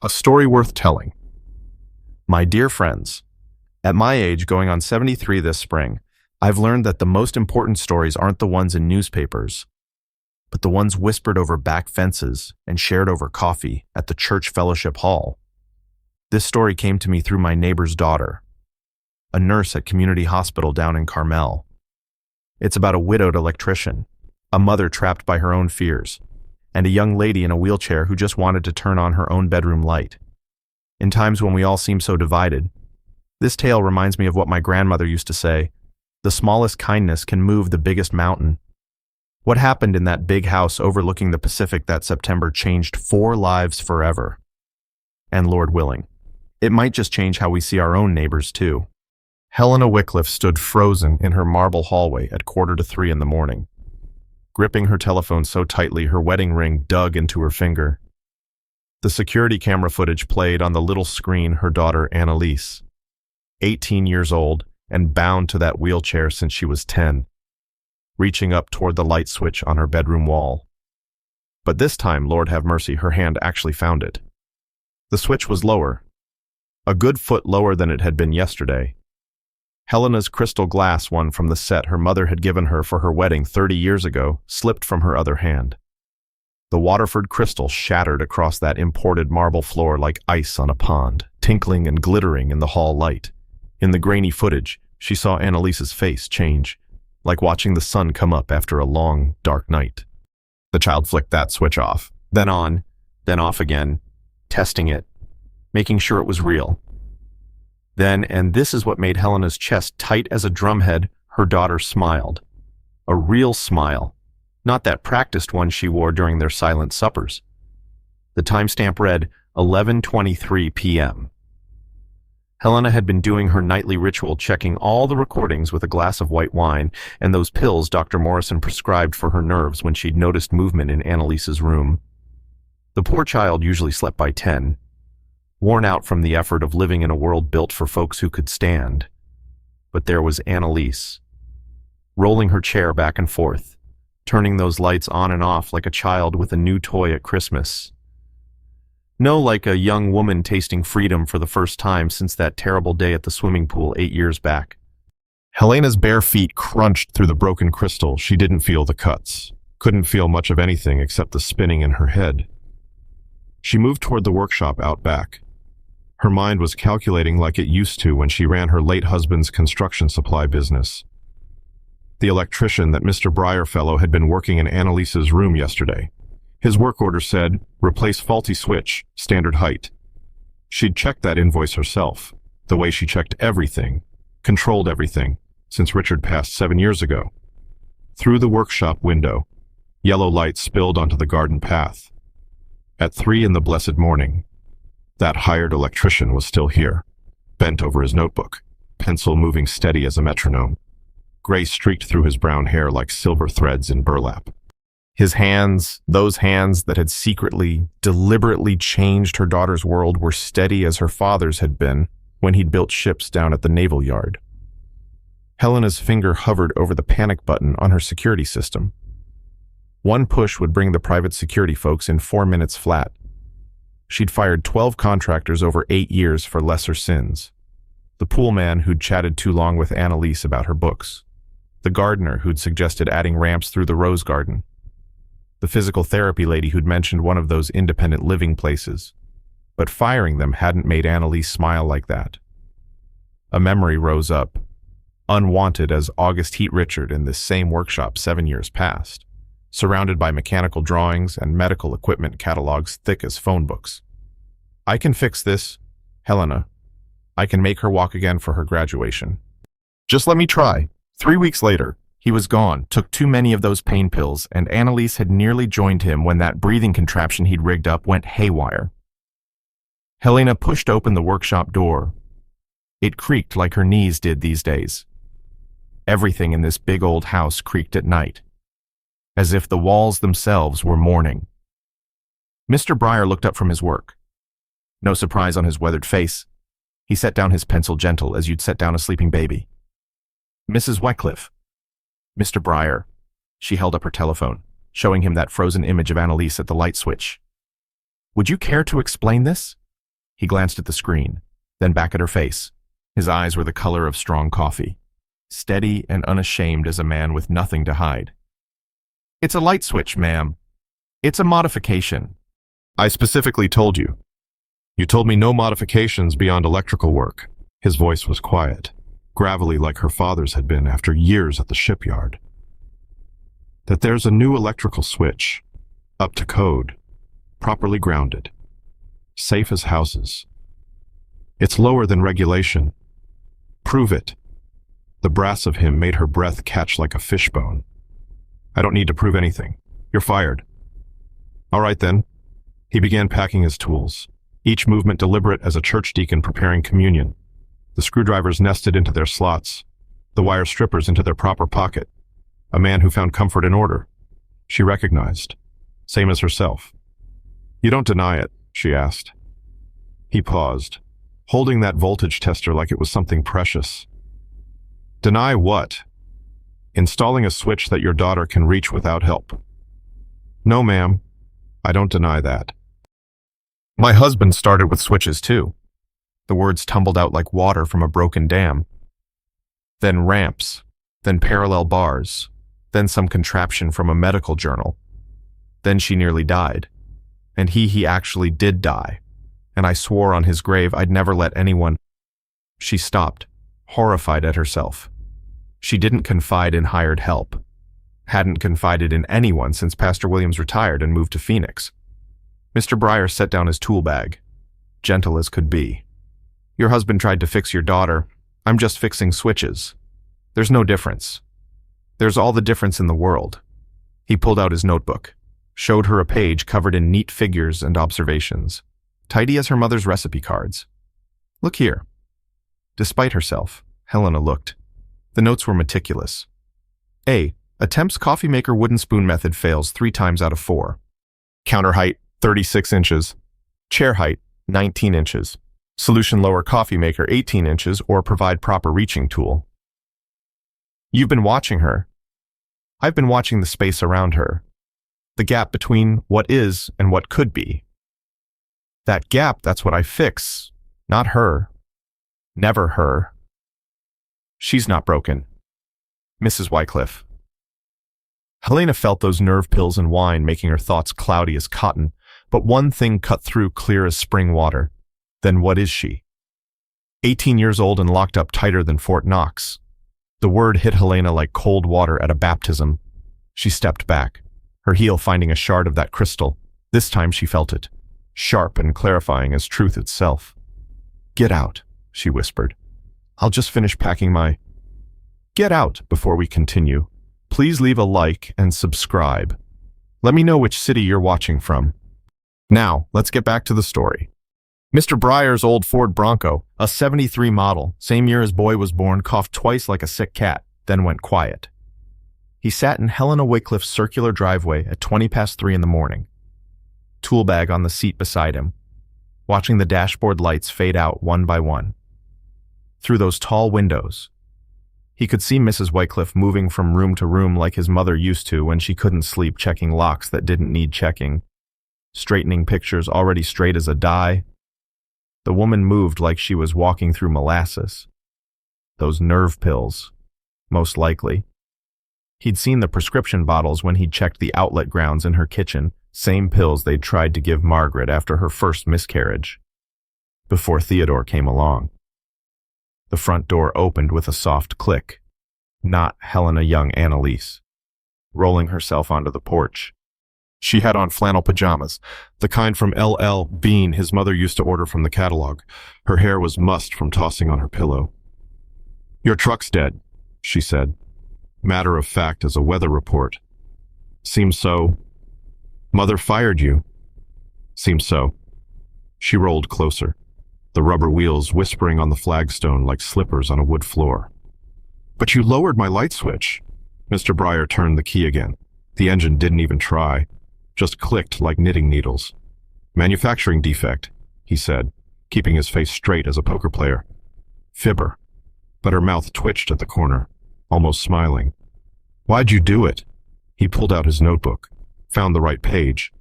A story worth telling. My dear friends, at my age, going on 73 this spring, I've learned that the most important stories aren't the ones in newspapers, but the ones whispered over back fences and shared over coffee at the church fellowship hall. This story came to me through my neighbor's daughter, a nurse at community hospital down in Carmel. It's about a widowed electrician, a mother trapped by her own fears, and a young lady in a wheelchair who just wanted to turn on her own bedroom light. In times when we all seem so divided, this tale reminds me of what my grandmother used to say: the smallest kindness can move the biggest mountain. What happened in that big house overlooking the Pacific that September changed 4 lives forever. And Lord willing, it might just change how we see our own neighbors too. Helena Wycliffe stood frozen in her marble hallway at 2:45 in the morning, gripping her telephone so tightly her wedding ring dug into her finger. The security camera footage played on the little screen her daughter Annalise, 18 years old and bound to that wheelchair since she was 10, reaching up toward the light switch on her bedroom wall. But this time, Lord have mercy, her hand actually found it. The switch was lower, a good foot lower than it had been yesterday. Helena's crystal glass one from the set her mother had given her for her wedding 30 years ago slipped from her other hand. The Waterford crystal shattered across that imported marble floor like ice on a pond, tinkling and glittering in the hall light. In the grainy footage, she saw Annalise's face change, like watching the sun come up after a long, dark night. The child flicked that switch off, then on, then off again, testing it, making sure it was real. Then, and this is what made Helena's chest tight as a drumhead, her daughter smiled. A real smile, not that practiced one she wore during their silent suppers. The timestamp read 11:23 p.m. Helena had been doing her nightly ritual, checking all the recordings with a glass of white wine and those pills Dr. Morrison prescribed for her nerves when she'd noticed movement in Annalise's room. The poor child usually slept by 10, worn out from the effort of living in a world built for folks who could stand. But there was Annalise, rolling her chair back and forth, turning those lights on and off like a child with a new toy at Christmas. No, like a young woman tasting freedom for the first time since that terrible day at the swimming pool 8 years back. Helena's bare feet crunched through the broken crystal. She didn't feel the cuts, couldn't feel much of anything except the spinning in her head. She moved toward the workshop out back. Her mind was calculating like it used to when she ran her late husband's construction supply business. The electrician, that Mr. Breyer fellow, had been working in Annalise's room yesterday. His work order said, replace faulty switch, standard height. She'd checked that invoice herself, the way she checked everything, controlled everything, since Richard passed 7 years ago. Through the workshop window, yellow light spilled onto the garden path. At 3 in the blessed morning, that hired electrician was still here, bent over his notebook, pencil moving steady as a metronome. Gray streaked through his brown hair like silver threads in burlap. His hands, those hands that had secretly, deliberately changed her daughter's world, were steady as her father's had been when he'd built ships down at the naval yard. Helena's finger hovered over the panic button on her security system. One push would bring the private security folks in 4 minutes flat. She'd fired 12 contractors over 8 years for lesser sins. The pool man who'd chatted too long with Annalise about her books. The gardener who'd suggested adding ramps through the rose garden. The physical therapy lady who'd mentioned one of those independent living places. But firing them hadn't made Annalise smile like that. A memory rose up, unwanted as August Heat Richard in this same workshop 7 years past, surrounded by mechanical drawings and medical equipment catalogs thick as phone books. I can fix this, Helena. I can make her walk again for her graduation. Just let me try. 3 weeks later, he was gone, took too many of those pain pills, and Annalise had nearly joined him when that breathing contraption he'd rigged up went haywire. Helena pushed open the workshop door. It creaked like her knees did these days. Everything in this big old house creaked at night, as if the walls themselves were mourning. Mr. Breyer looked up from his work. No surprise on his weathered face. He set down his pencil gentle as you'd set down a sleeping baby. Mrs. Wycliffe. Mr. Breyer. She held up her telephone, showing him that frozen image of Annalise at the light switch. Would you care to explain this? He glanced at the screen, then back at her face. His eyes were the color of strong coffee, steady and unashamed as a man with nothing to hide. "It's a light switch, ma'am. It's a modification." "I specifically told you. You told me no modifications beyond electrical work." His voice was quiet, gravelly like her father's had been after years at the shipyard. "That there's a new electrical switch, up to code, properly grounded, safe as houses. It's lower than regulation. Prove it." The brass of him made her breath catch like a fishbone. "I don't need to prove anything. You're fired." "All right then." He began packing his tools, each movement deliberate as a church deacon preparing communion. The screwdrivers nested into their slots, the wire strippers into their proper pocket. A man who found comfort in order. She recognized. Same as herself. "You don't deny it?" she asked. He paused, holding that voltage tester like it was something precious. "Deny what?" "Installing a switch that your daughter can reach without help." "No, ma'am. I don't deny that. My husband started with switches too." The words tumbled out like water from a broken dam. Then ramps, then parallel bars, then some contraption from a medical journal. Then she nearly died. And he actually did die. And I swore on his grave I'd never let anyone. She stopped, horrified at herself. She didn't confide in hired help. Hadn't confided in anyone since Pastor Williams retired and moved to Phoenix. Mr. Breyer set down his tool bag, gentle as could be. "Your husband tried to fix your daughter. I'm just fixing switches. There's no difference. There's all the difference in the world." He pulled out his notebook, showed her a page covered in neat figures and observations, tidy as her mother's recipe cards. "Look here." Despite herself, Helena looked. The notes were meticulous. A. Attempts coffee maker wooden spoon method fails 3 times out of 4. Counter height, 36 inches. Chair height, 19 inches. Solution lower coffee maker 18 inches or provide proper reaching tool. You've been watching her. I've been watching the space around her. The gap between what is and what could be. That gap, that's what I fix. Not her. Never her. She's not broken. Mrs. Wycliffe. Helena felt those nerve pills and wine making her thoughts cloudy as cotton, but one thing cut through clear as spring water. Then what is she? 18 years old and locked up tighter than Fort Knox. The word hit Helena like cold water at a baptism. She stepped back, her heel finding a shard of that crystal. This time she felt it, sharp and clarifying as truth itself. "Get out," she whispered. "I'll just finish packing my—" "Get out," before we continue. Please leave a like and subscribe. Let me know which city you're watching from. Now, let's get back to the story. Mr. Breyer's old Ford Bronco, a '73 model, same year his boy was born, coughed twice like a sick cat, then went quiet. He sat in Helena Wycliffe's circular driveway at 3:20 in the morning, tool bag on the seat beside him, watching the dashboard lights fade out one by one. Through those tall windows, he could see Mrs. Wycliffe moving from room to room like his mother used to when she couldn't sleep, checking locks that didn't need checking, straightening pictures already straight as a die. The woman moved like she was walking through molasses. Those nerve pills, most likely. He'd seen the prescription bottles when he'd checked the outlet grounds in her kitchen, same pills they'd tried to give Margaret after her first miscarriage, before Theodore came along. The front door opened with a soft click. Not Helena young Annalise, rolling herself onto the porch. She had on flannel pajamas, the kind from L.L. Bean his mother used to order from the catalog. Her hair was mussed from tossing on her pillow. "Your truck's dead," she said, matter of fact as a weather report. "Seems so." "Mother fired you." "Seems so." She rolled closer, the rubber wheels whispering on the flagstone like slippers on a wood floor. "But you lowered my light switch." Mr. Breyer turned the key again. The engine didn't even try, just clicked like knitting needles. "Manufacturing defect," he said, keeping his face straight as a poker player. "Fibber." But her mouth twitched at the corner, almost smiling. "Why'd you do it?" He pulled out his notebook, found the right page.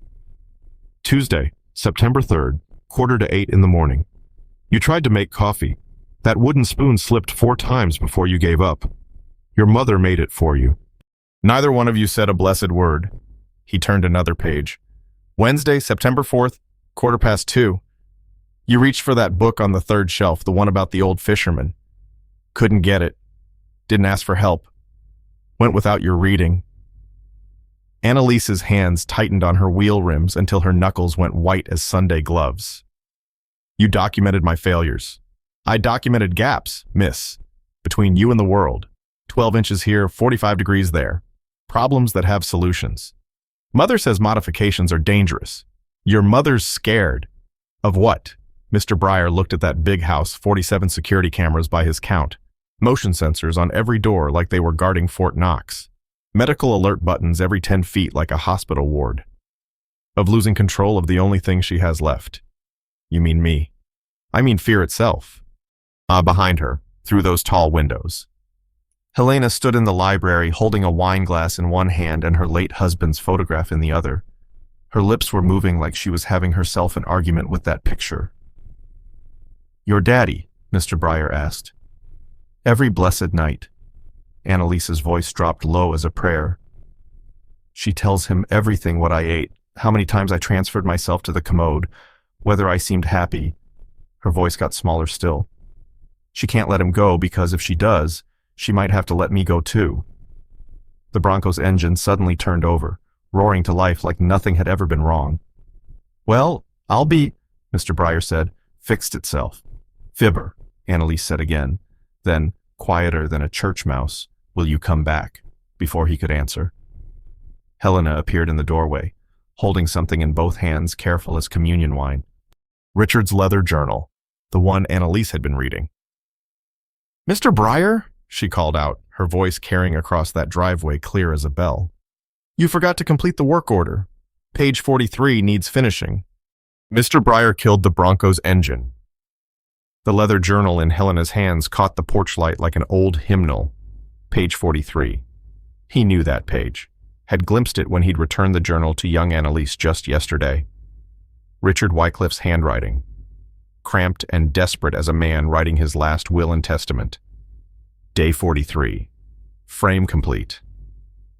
"Tuesday, September 3rd, 7:45 in the morning. You tried to make coffee. That wooden spoon slipped 4 times before you gave up. Your mother made it for you. Neither one of you said a blessed word. He turned another page. Wednesday, September 4th, 2:15. You reached for that book on the 3rd shelf, the one about the old fisherman. Couldn't get it. Didn't ask for help. Went without your reading. Annalise's hands tightened on her wheel rims until her knuckles went white as Sunday gloves. You documented my failures. I documented gaps, miss, between you and the world. 12 inches here, 45 degrees there. Problems that have solutions. Mother says modifications are dangerous. Your mother's scared. Of what? Mr. Breyer looked at that big house, 47 security cameras by his count. Motion sensors on every door like they were guarding Fort Knox. Medical alert buttons every 10 feet like a hospital ward. Of losing control of the only thing she has left. You mean me. I mean fear itself. Behind her, through those tall windows. Helena stood in the library holding a wine glass in one hand and her late husband's photograph in the other. Her lips were moving like she was having herself an argument with that picture. Your daddy, Mr. Breyer asked. Every blessed night. Annalise's voice dropped low as a prayer. She tells him everything, what I ate, how many times I transferred myself to the commode, whether I seemed happy. Her voice got smaller still. She can't let him go because if she does, she might have to let me go too. The Bronco's engine suddenly turned over, roaring to life like nothing had ever been wrong. Well, I'll be, Mr. Breyer said, fixed itself. Fibber, Annalise said again. Then, quieter than a church mouse, will you come back? Before he could answer. Helena appeared in the doorway, holding something in both hands, careful as communion wine. Richard's leather journal, the one Annalise had been reading. Mr. Breyer, she called out, her voice carrying across that driveway clear as a bell. You forgot to complete the work order. Page 43 needs finishing. Mr. Breyer killed the Bronco's engine. The leather journal in Helena's hands caught the porch light like an old hymnal. Page 43. He knew that page, had glimpsed it when he'd returned the journal to young Annalise just yesterday. Richard Wycliffe's handwriting, cramped and desperate as a man writing his last will and testament. Day 43. Frame complete.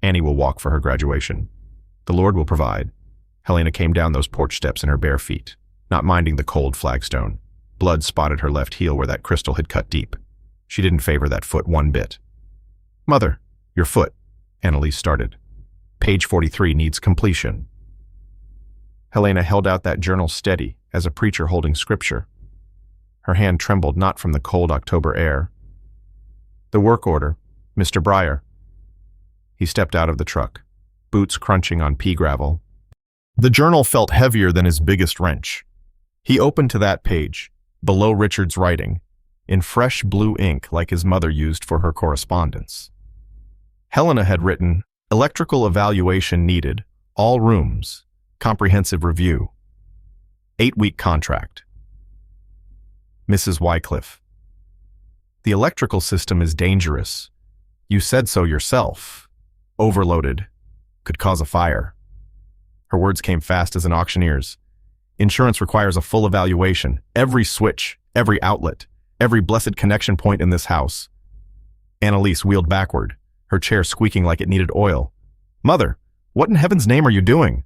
Annie will walk for her graduation. The Lord will provide. Helena came down those porch steps in her bare feet, not minding the cold flagstone. Blood spotted her left heel where that crystal had cut deep. She didn't favor that foot one bit. Mother, your foot, Annalise started. Page 43 needs completion. Helena held out that journal steady, as a preacher holding scripture. Her hand trembled not from the cold October air. The work order, Mr. Breyer. He stepped out of the truck, boots crunching on pea gravel. The journal felt heavier than his biggest wrench. He opened to that page, below Richard's writing, in fresh blue ink like his mother used for her correspondence. Helena had written, electrical evaluation needed, all rooms, comprehensive review. 8-week contract. Mrs. Wycliffe. The electrical system is dangerous. You said so yourself. Overloaded. Could cause a fire. Her words came fast as an auctioneer's. Insurance requires a full evaluation. Every switch, every outlet, every blessed connection point in this house. Annalise wheeled backward, her chair squeaking like it needed oil. Mother, what in heaven's name are you doing?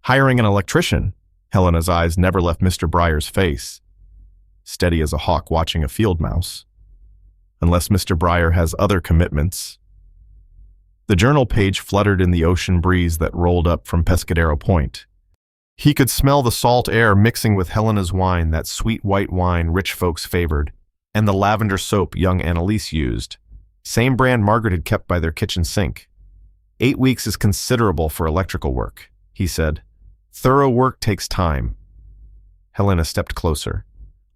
Hiring an electrician. Helena's eyes never left Mr. Breyer's face. Steady as a hawk watching a field mouse. Unless Mr. Breyer has other commitments. The journal page fluttered in the ocean breeze that rolled up from Pescadero Point. He could smell the salt air mixing with Helena's wine, that sweet white wine rich folks favored, and the lavender soap young Annalise used. Same brand Margaret had kept by their kitchen sink. 8 weeks is considerable for electrical work, he said. Thorough work takes time. Helena stepped closer,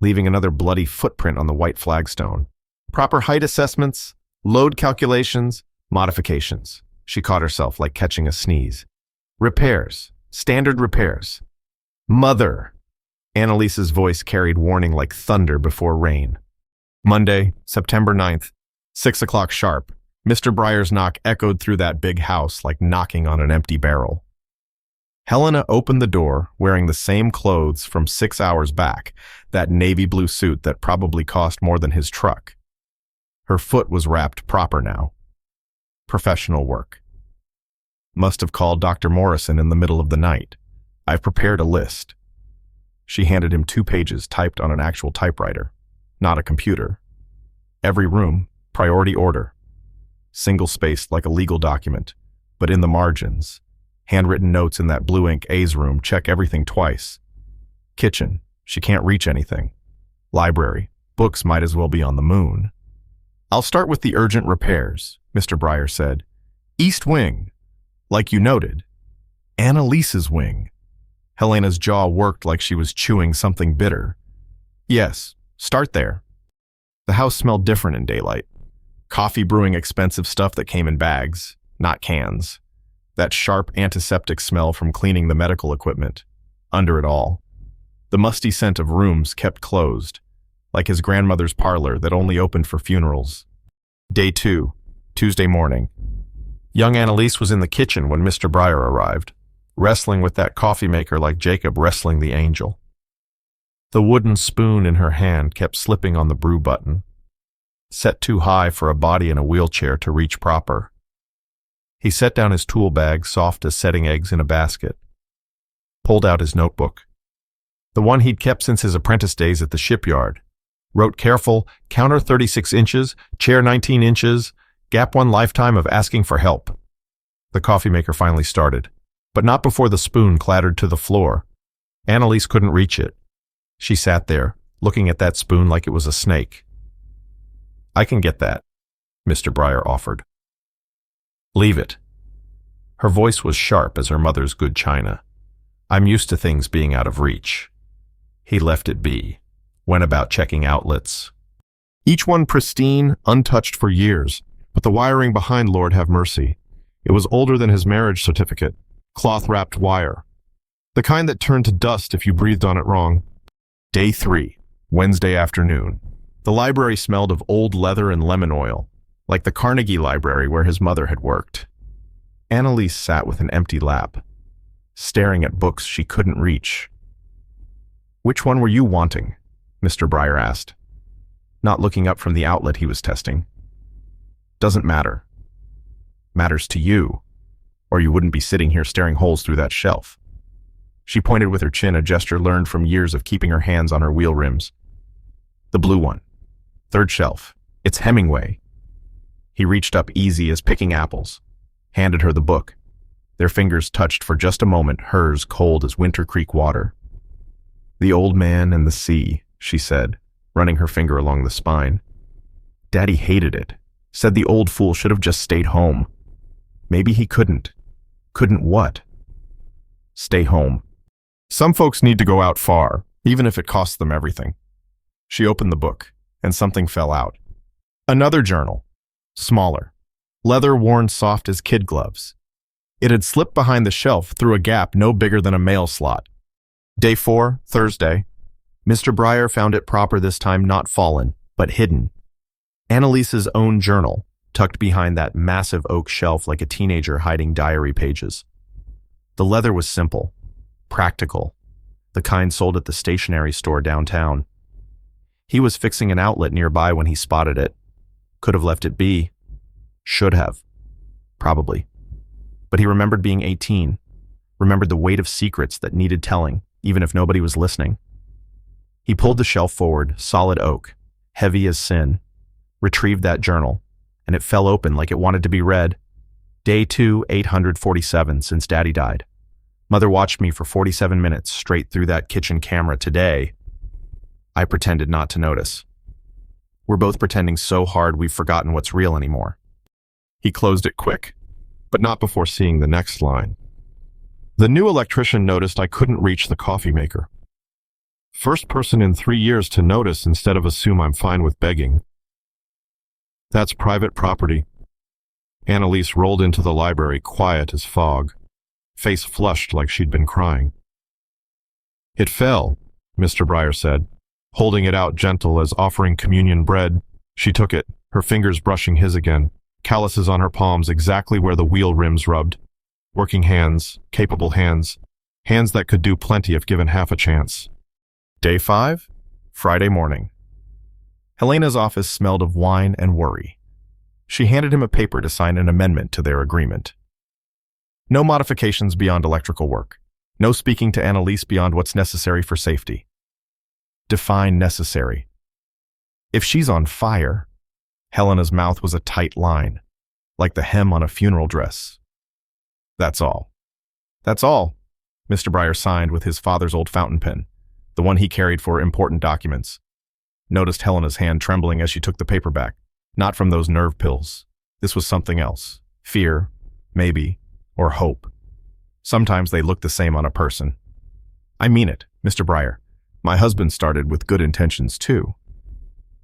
leaving another bloody footprint on the white flagstone. Proper height assessments, load calculations, modifications. She caught herself like catching a sneeze. Repairs. Standard repairs. Mother! Annalise's voice carried warning like thunder before rain. Monday, September 9th, 6 o'clock sharp. Mr. Breyer's knock echoed through that big house like knocking on an empty barrel. Helena opened the door, wearing the same clothes from 6 hours back, that navy blue suit that probably cost more than his truck. Her foot was wrapped proper now. Professional work. Must have called Dr. Morrison in the middle of the night. I've prepared a list. She handed him 2 pages typed on an actual typewriter, not a computer. Every room, priority order. Single-spaced like a legal document, but in the margins. Handwritten notes in that blue ink A's room, check everything twice. Kitchen, she can't reach anything. Library, books might as well be on the moon. I'll start with the urgent repairs, Mr. Breyer said. East wing, like you noted. Annalise's wing. Helena's jaw worked like she was chewing something bitter. Yes, start there. The house smelled different in daylight. Coffee brewing expensive stuff that came in bags, not cans. That sharp antiseptic smell from cleaning the medical equipment. Under it all, the musty scent of rooms kept closed, like his grandmother's parlor that only opened for funerals. Day 2, Tuesday morning. Young Annalise was in the kitchen when Mr. Breyer arrived, wrestling with that coffee maker like Jacob wrestling the angel. The wooden spoon in her hand kept slipping on the brew button, set too high for a body in a wheelchair to reach proper. He set down his tool bag, soft as setting eggs in a basket, pulled out his notebook, the one he'd kept since his apprentice days at the shipyard, wrote careful, counter 36 inches, chair 19 inches, gap 1 lifetime of asking for help. The coffee maker finally started, but not before the spoon clattered to the floor. Annalise couldn't reach it. She sat there, looking at that spoon like it was a snake. I can get that, Mr. Breyer offered. Leave it. Her voice was sharp as her mother's good china. I'm used to things being out of reach. He left it be, went about checking outlets. Each one pristine, untouched for years, but the wiring behind, Lord have mercy. It was older than his marriage certificate, cloth-wrapped wire. The kind that turned to dust if you breathed on it wrong. Day 3, Wednesday afternoon. The library smelled of old leather and lemon oil, like the Carnegie Library where his mother had worked. Annalise sat with an empty lap, staring at books she couldn't reach. Which one were you wanting? Mr. Breyer asked, not looking up from the outlet he was testing. Doesn't matter. Matters to you, or you wouldn't be sitting here staring holes through that shelf. She pointed with her chin, a gesture learned from years of keeping her hands on her wheel rims. The blue one. 3rd shelf. It's Hemingway. He reached up easy as picking apples, handed her the book. Their fingers touched for just a moment, hers cold as Winter Creek water. The Old Man and the Sea, she said, running her finger along the spine. Daddy hated it, said the old fool should have just stayed home. Maybe he couldn't. Couldn't what? Stay home. Some folks need to go out far, even if it costs them everything. She opened the book, and something fell out. Another journal. Smaller. Leather worn soft as kid gloves. It had slipped behind the shelf through a gap no bigger than a mail slot. Day 4, Thursday. Mr. Breyer found it proper this time, not fallen, but hidden. Annalise's own journal, tucked behind that massive oak shelf like a teenager hiding diary pages. The leather was simple, practical, the kind sold at the stationery store downtown. He was fixing an outlet nearby when he spotted it. Could have left it be. Should have. Probably. But he remembered being 18, remembered the weight of secrets that needed telling, even if nobody was listening. He pulled the shelf forward, solid oak, heavy as sin, retrieved that journal, and it fell open like it wanted to be read. Day 2, 847 since Daddy died. Mother watched me for 47 minutes straight through that kitchen camera today. I pretended not to notice. We're both pretending so hard we've forgotten what's real anymore. He closed it quick, but not before seeing the next line. The new electrician noticed I couldn't reach the coffee maker. First person in 3 years to notice instead of assume I'm fine with begging. That's private property. Annalise rolled into the library quiet as fog, face flushed like she'd been crying. It fell, Mr. Breyer said, holding it out gentle as offering communion bread. She took it, her fingers brushing his again, calluses on her palms exactly where the wheel rims rubbed. Working hands, capable hands, Hands that could do plenty if given half a chance. Day 5, Friday morning. Helena's office smelled of wine and worry. She handed him a paper to sign an amendment to their agreement. No modifications beyond electrical work. No speaking to Annalise beyond what's necessary for safety. Define necessary. If she's on fire, Helena's mouth was a tight line, like the hem on a funeral dress. That's all. That's all, Mr. Breyer signed with his father's old fountain pen, the one he carried for important documents. Noticed Helena's hand trembling as she took the paper back. Not from those nerve pills. This was something else. Fear, maybe, or hope. Sometimes they look the same on a person. I mean it, Mr. Breyer. My husband started with good intentions too.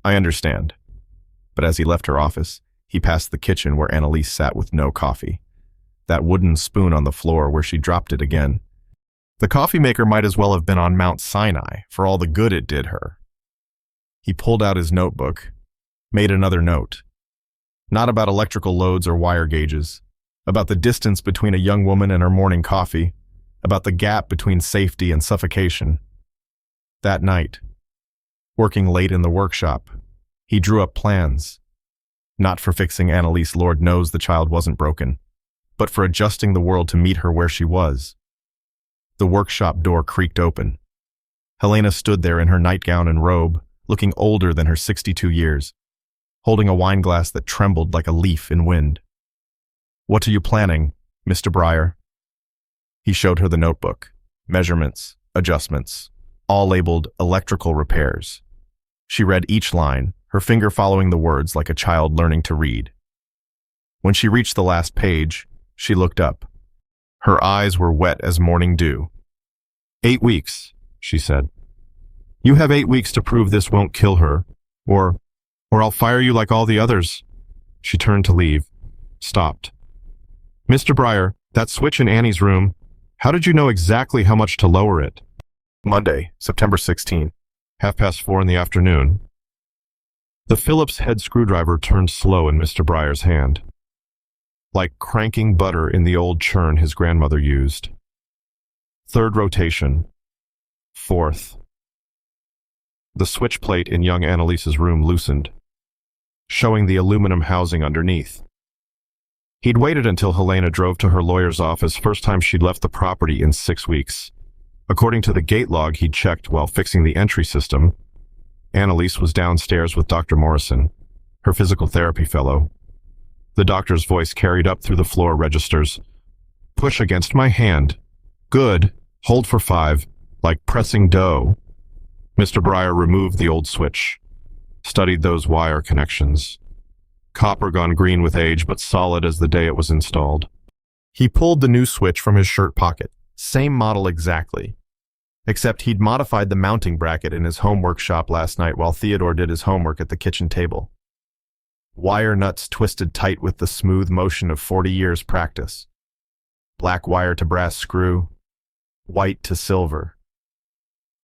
I understand. But as he left her office, he passed the kitchen where Annalise sat with no coffee. That wooden spoon on the floor where she dropped it again. The coffee maker might as well have been on Mount Sinai for all the good it did her. He pulled out his notebook, made another note. Not about electrical loads or wire gauges, about the distance between a young woman and her morning coffee, about the gap between safety and suffocation. That night, working late in the workshop, he drew up plans. Not for fixing Annalise, Lord knows the child wasn't broken, but for adjusting the world to meet her where she was. The workshop door creaked open. Helena stood there in her nightgown and robe, looking older than her 62 years, holding a wine glass that trembled like a leaf in wind. What are you planning, Mr. Breyer? He showed her the notebook, measurements, adjustments, all labeled electrical repairs. She read each line, her finger following the words like a child learning to read. When she reached the last page, she looked up. Her eyes were wet as morning dew. 8 weeks, she said. You have 8 weeks to prove this won't kill her, or I'll fire you like all the others. She turned to leave, stopped. Mr. Breyer, that switch in Annie's room, how did you know exactly how much to lower it? Monday, September 16, 4:30 in the afternoon. The Phillips head screwdriver turned slow in Mr. Breyer's hand, like cranking butter in the old churn his grandmother used. Third rotation. Fourth. The switch plate in young Annalise's room loosened, showing the aluminum housing underneath. He'd waited until Helena drove to her lawyer's office, first time she'd left the property in 6 weeks. According to the gate log he'd checked while fixing the entry system, Annalise was downstairs with Dr. Morrison, her physical therapy fellow. The doctor's voice carried up through the floor registers. Push against my hand. Good. Hold for 5, like pressing dough. Mr. Breyer removed the old switch, studied those wire connections. Copper gone green with age, but solid as the day it was installed. He pulled the new switch from his shirt pocket. Same model exactly. Except he'd modified the mounting bracket in his home workshop last night while Theodore did his homework at the kitchen table. Wire nuts twisted tight with the smooth motion of 40 years' practice. Black wire to brass screw, white to silver,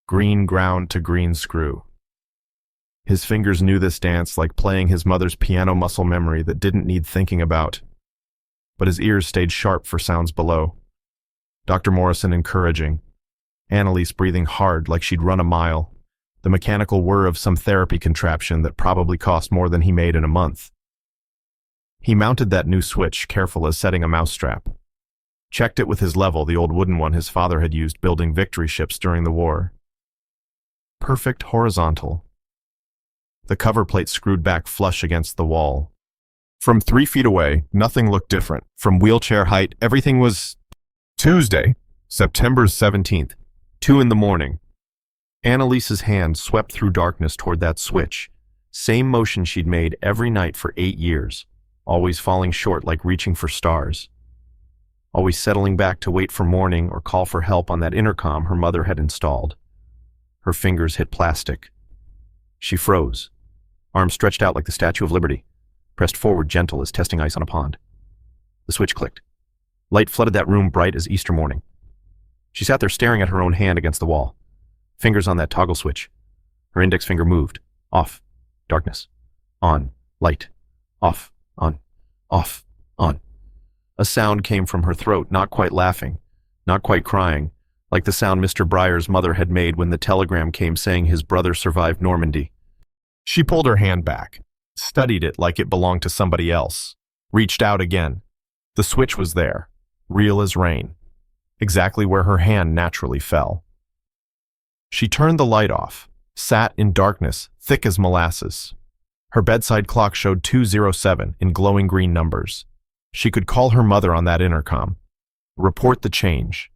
green ground to green screw. His fingers knew this dance like playing his mother's piano muscle memory that didn't need thinking about. But his ears stayed sharp for sounds below. Dr. Morrison encouraging. Annalise breathing hard like she'd run a mile. The mechanical whir of some therapy contraption that probably cost more than he made in a month. He mounted that new switch, careful as setting a mousetrap. Checked it with his level, the old wooden one his father had used building victory ships during the war. Perfect horizontal. The cover plate screwed back flush against the wall. From 3 feet away, nothing looked different. From wheelchair height, everything was... Tuesday, September 17th, 2 in the morning. Annalise's hand swept through darkness toward that switch. Same motion she'd made every night for 8 years, always falling short like reaching for stars. Always settling back to wait for morning or call for help on that intercom her mother had installed. Her fingers hit plastic. She froze, arms stretched out like the Statue of Liberty, pressed forward gentle as testing ice on a pond. The switch clicked. Light flooded that room bright as Easter morning. She sat there staring at her own hand against the wall, fingers on that toggle switch. Her index finger moved. Off. Darkness. On. Light. Off. On. Off. On. A sound came from her throat, not quite laughing, not quite crying, like the sound Mr. Breyer's mother had made when the telegram came saying his brother survived Normandy. She pulled her hand back, studied it like it belonged to somebody else, reached out again. The switch was there, real as rain, exactly where her hand naturally fell. She turned the light off, sat in darkness, thick as molasses. Her bedside clock showed 2:07 in glowing green numbers. She could call her mother on that intercom, report the change.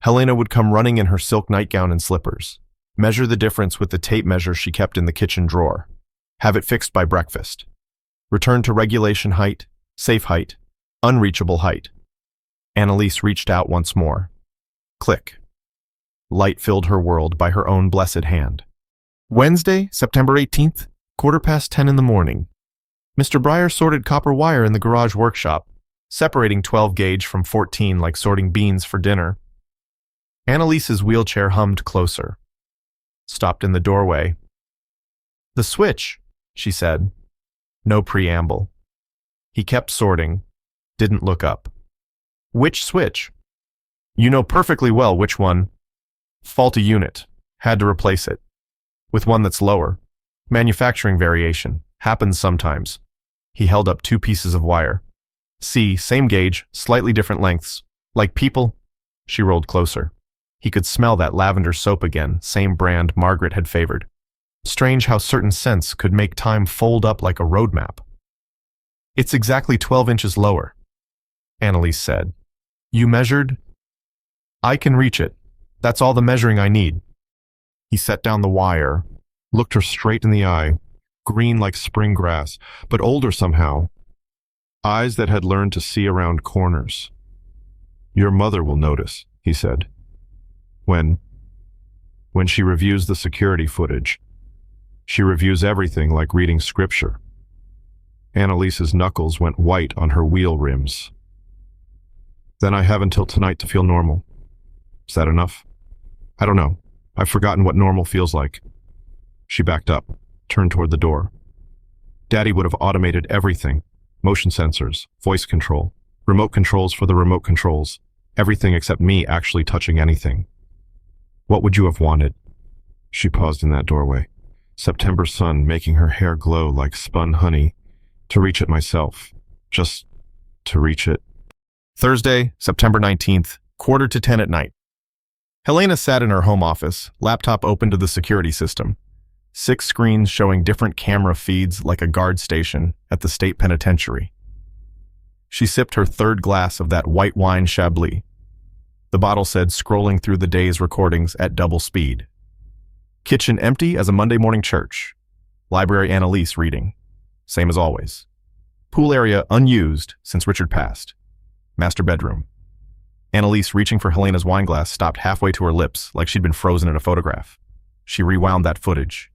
Helena would come running in her silk nightgown and slippers, measure the difference with the tape measure she kept in the kitchen drawer, have it fixed by breakfast, return to regulation height, safe height, unreachable height. Annalise reached out once more. Click. Light filled her world by her own blessed hand. Wednesday, September 18th, 10:15 in the morning. Mr. Breyer sorted copper wire in the garage workshop, separating 12 gauge from 14 like sorting beans for dinner. Annalise's wheelchair hummed closer. Stopped in the doorway. "The switch," she said. No preamble. He kept sorting, didn't look up. "Which switch?" "You know perfectly well which one." "Faulty unit. Had to replace it. With one that's lower. Manufacturing variation. Happens sometimes." He held up 2 pieces of wire. "See, same gauge, slightly different lengths. Like people." She rolled closer. He could smell that lavender soap again, same brand Margaret had favored. Strange how certain scents could make time fold up like a road map. "It's exactly 12 inches lower," Annalise said. "You measured?" "I can reach it. That's all the measuring I need." He set down the wire, looked her straight in the eye, green like spring grass, but older somehow. Eyes that had learned to see around corners. "Your mother will notice," he said. When she reviews the security footage. She reviews everything like reading scripture." Annalise's knuckles went white on her wheel rims. "Then I have until tonight to feel normal. Is that enough? I don't know. I've forgotten what normal feels like." She backed up, turned toward the door. "Daddy would have automated everything. Motion sensors, voice control, remote controls for the remote controls. Everything except me actually touching anything. What would you have wanted?" She paused in that doorway. September sun making her hair glow like spun honey. To reach it myself. Just to reach it. Thursday, September 19th, 9:45 at night. Helena sat in her home office, laptop open to the security system. 6 screens showing different camera feeds like a guard station at the state penitentiary. She sipped her 3rd glass of that white wine Chablis. The bottle said scrolling through the day's recordings at double speed. Kitchen empty as a Monday morning church. Library Annalise reading. Same as always. Pool area unused since Richard passed. Master bedroom. Annalise, reaching for Helena's wine glass, stopped halfway to her lips like she'd been frozen in a photograph. She rewound that footage.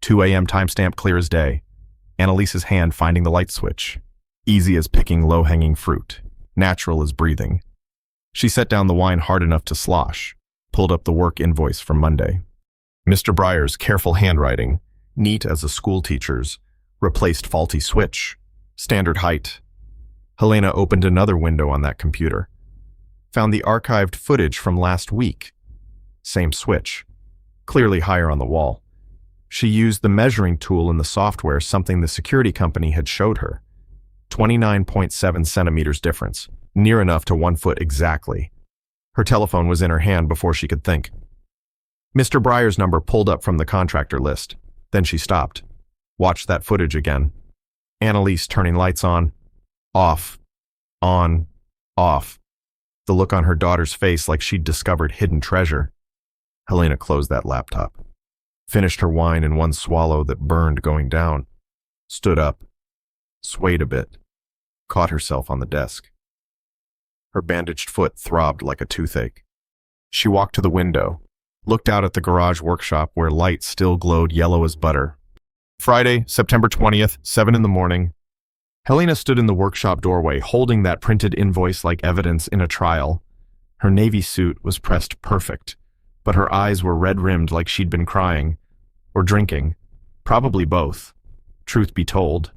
2 a.m. timestamp clear as day. Annalise's hand finding the light switch. Easy as picking low-hanging fruit. Natural as breathing. She set down the wine hard enough to slosh. Pulled up the work invoice from Monday. Mr. Breyer's careful handwriting, neat as a school teacher's, replaced faulty switch. Standard height. Helena opened another window on that computer. Found the archived footage from last week. Same switch. Clearly higher on the wall. She used the measuring tool in the software, something the security company had showed her. 29.7 centimeters difference, near enough to 1 foot exactly. Her telephone was in her hand before she could think. Mr. Breyer's number pulled up from the contractor list. Then she stopped. Watched that footage again. Annalise turning lights on, off, on, off. The look on her daughter's face like she'd discovered hidden treasure. Helena closed that laptop. Finished her wine in one swallow that burned going down. Stood up. Swayed a bit. Caught herself on the desk. Her bandaged foot throbbed like a toothache. She walked to the window. Looked out at the garage workshop where light still glowed yellow as butter. Friday, September 20th, 7 in the morning. Helena stood in the workshop doorway, holding that printed invoice like evidence in a trial. Her navy suit was pressed perfect, but her eyes were red-rimmed like she'd been crying. Or drinking. Probably both. Truth be told.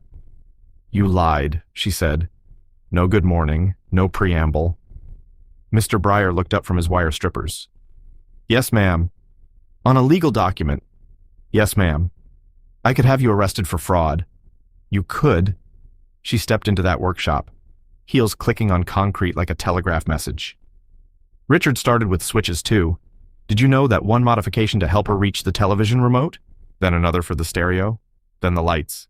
"You lied," she said. No good morning, no preamble. Mr. Breyer looked up from his wire strippers. Yes, ma'am. On a legal document. Yes, ma'am. I could have you arrested for fraud. You could. She stepped into that workshop, heels clicking on concrete like a telegraph message. Richard started with switches too. Did you know that one modification to help her reach the television remote? Then another for the stereo? Then the lights.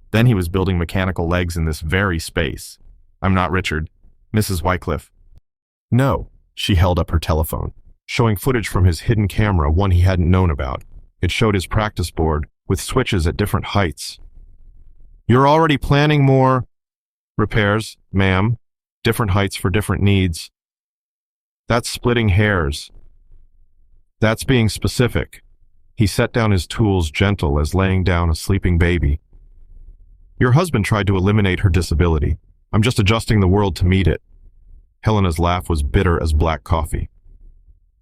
Then he was building mechanical legs in this very space. I'm not Richard. Mrs. Wycliffe. No. She held up her telephone, showing footage from his hidden camera, one he hadn't known about. It showed his practice board, with switches at different heights. You're already planning more repairs, ma'am. Different heights for different needs. That's splitting hairs. That's being specific. He set down his tools, gentle as laying down a sleeping baby. Your husband tried to eliminate her disability. I'm just adjusting the world to meet it. Helena's laugh was bitter as black coffee.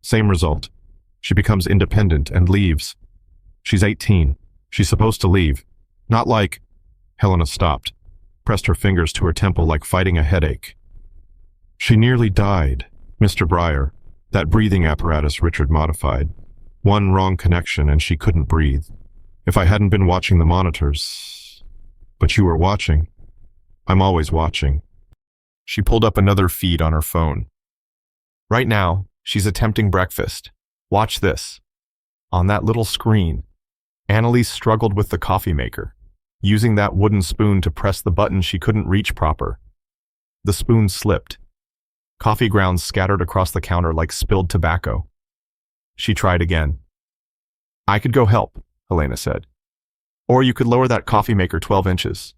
Same result. She becomes independent and leaves. She's 18. She's supposed to leave. Not like... Helena stopped, pressed her fingers to her temple like fighting a headache. She nearly died, Mr. Breyer. That breathing apparatus Richard modified. One wrong connection and she couldn't breathe. If I hadn't been watching the monitors... But you were watching. I'm always watching. She pulled up another feed on her phone. Right now, she's attempting breakfast. Watch this. On that little screen, Annalise struggled with the coffee maker, using that wooden spoon to press the button she couldn't reach proper. The spoon slipped. Coffee grounds scattered across the counter like spilled tobacco. She tried again. I could go help, Helena said. Or you could lower that coffee maker 12 inches.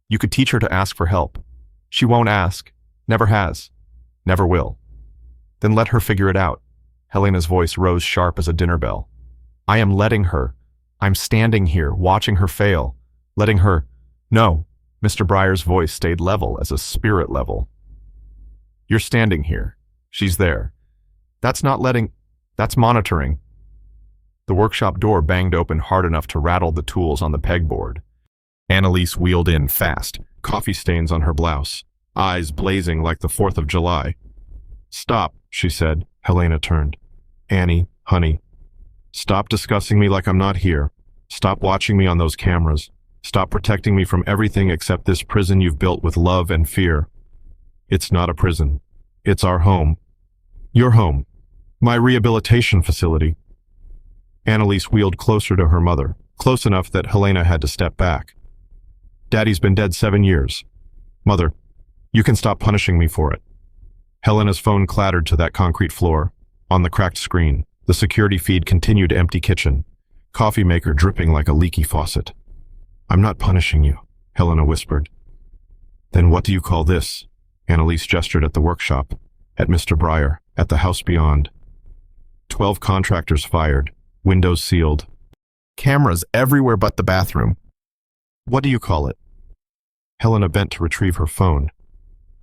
You could teach her to ask for help. She won't ask, never has, never will. Then let her figure it out. Helena's voice rose sharp as a dinner bell. I am letting her. I'm standing here, watching her fail. Letting her... No, Mr. Breyer's voice stayed level as a spirit level. You're standing here. She's there. That's not letting... That's monitoring. The workshop door banged open hard enough to rattle the tools on the pegboard. Annalise wheeled in fast, coffee stains on her blouse, eyes blazing like the 4th of July. Stop, she said. Helena turned. Annie, honey, stop discussing me like I'm not here. Stop watching me on those cameras. Stop protecting me from everything except this prison you've built with love and fear. It's not a prison. It's our home. Your home. My rehabilitation facility. Annalise wheeled closer to her mother, close enough that Helena had to step back. Daddy's been dead 7 years. Mother, you can stop punishing me for it. Helena's phone clattered to that concrete floor. On the cracked screen, the security feed continued empty kitchen, coffee maker dripping like a leaky faucet. I'm not punishing you, Helena whispered. Then what do you call this? Annalise gestured at the workshop, at Mr. Breyer, at the house beyond. 12 contractors fired, windows sealed. Cameras everywhere but the bathroom. What do you call it? Helena bent to retrieve her phone,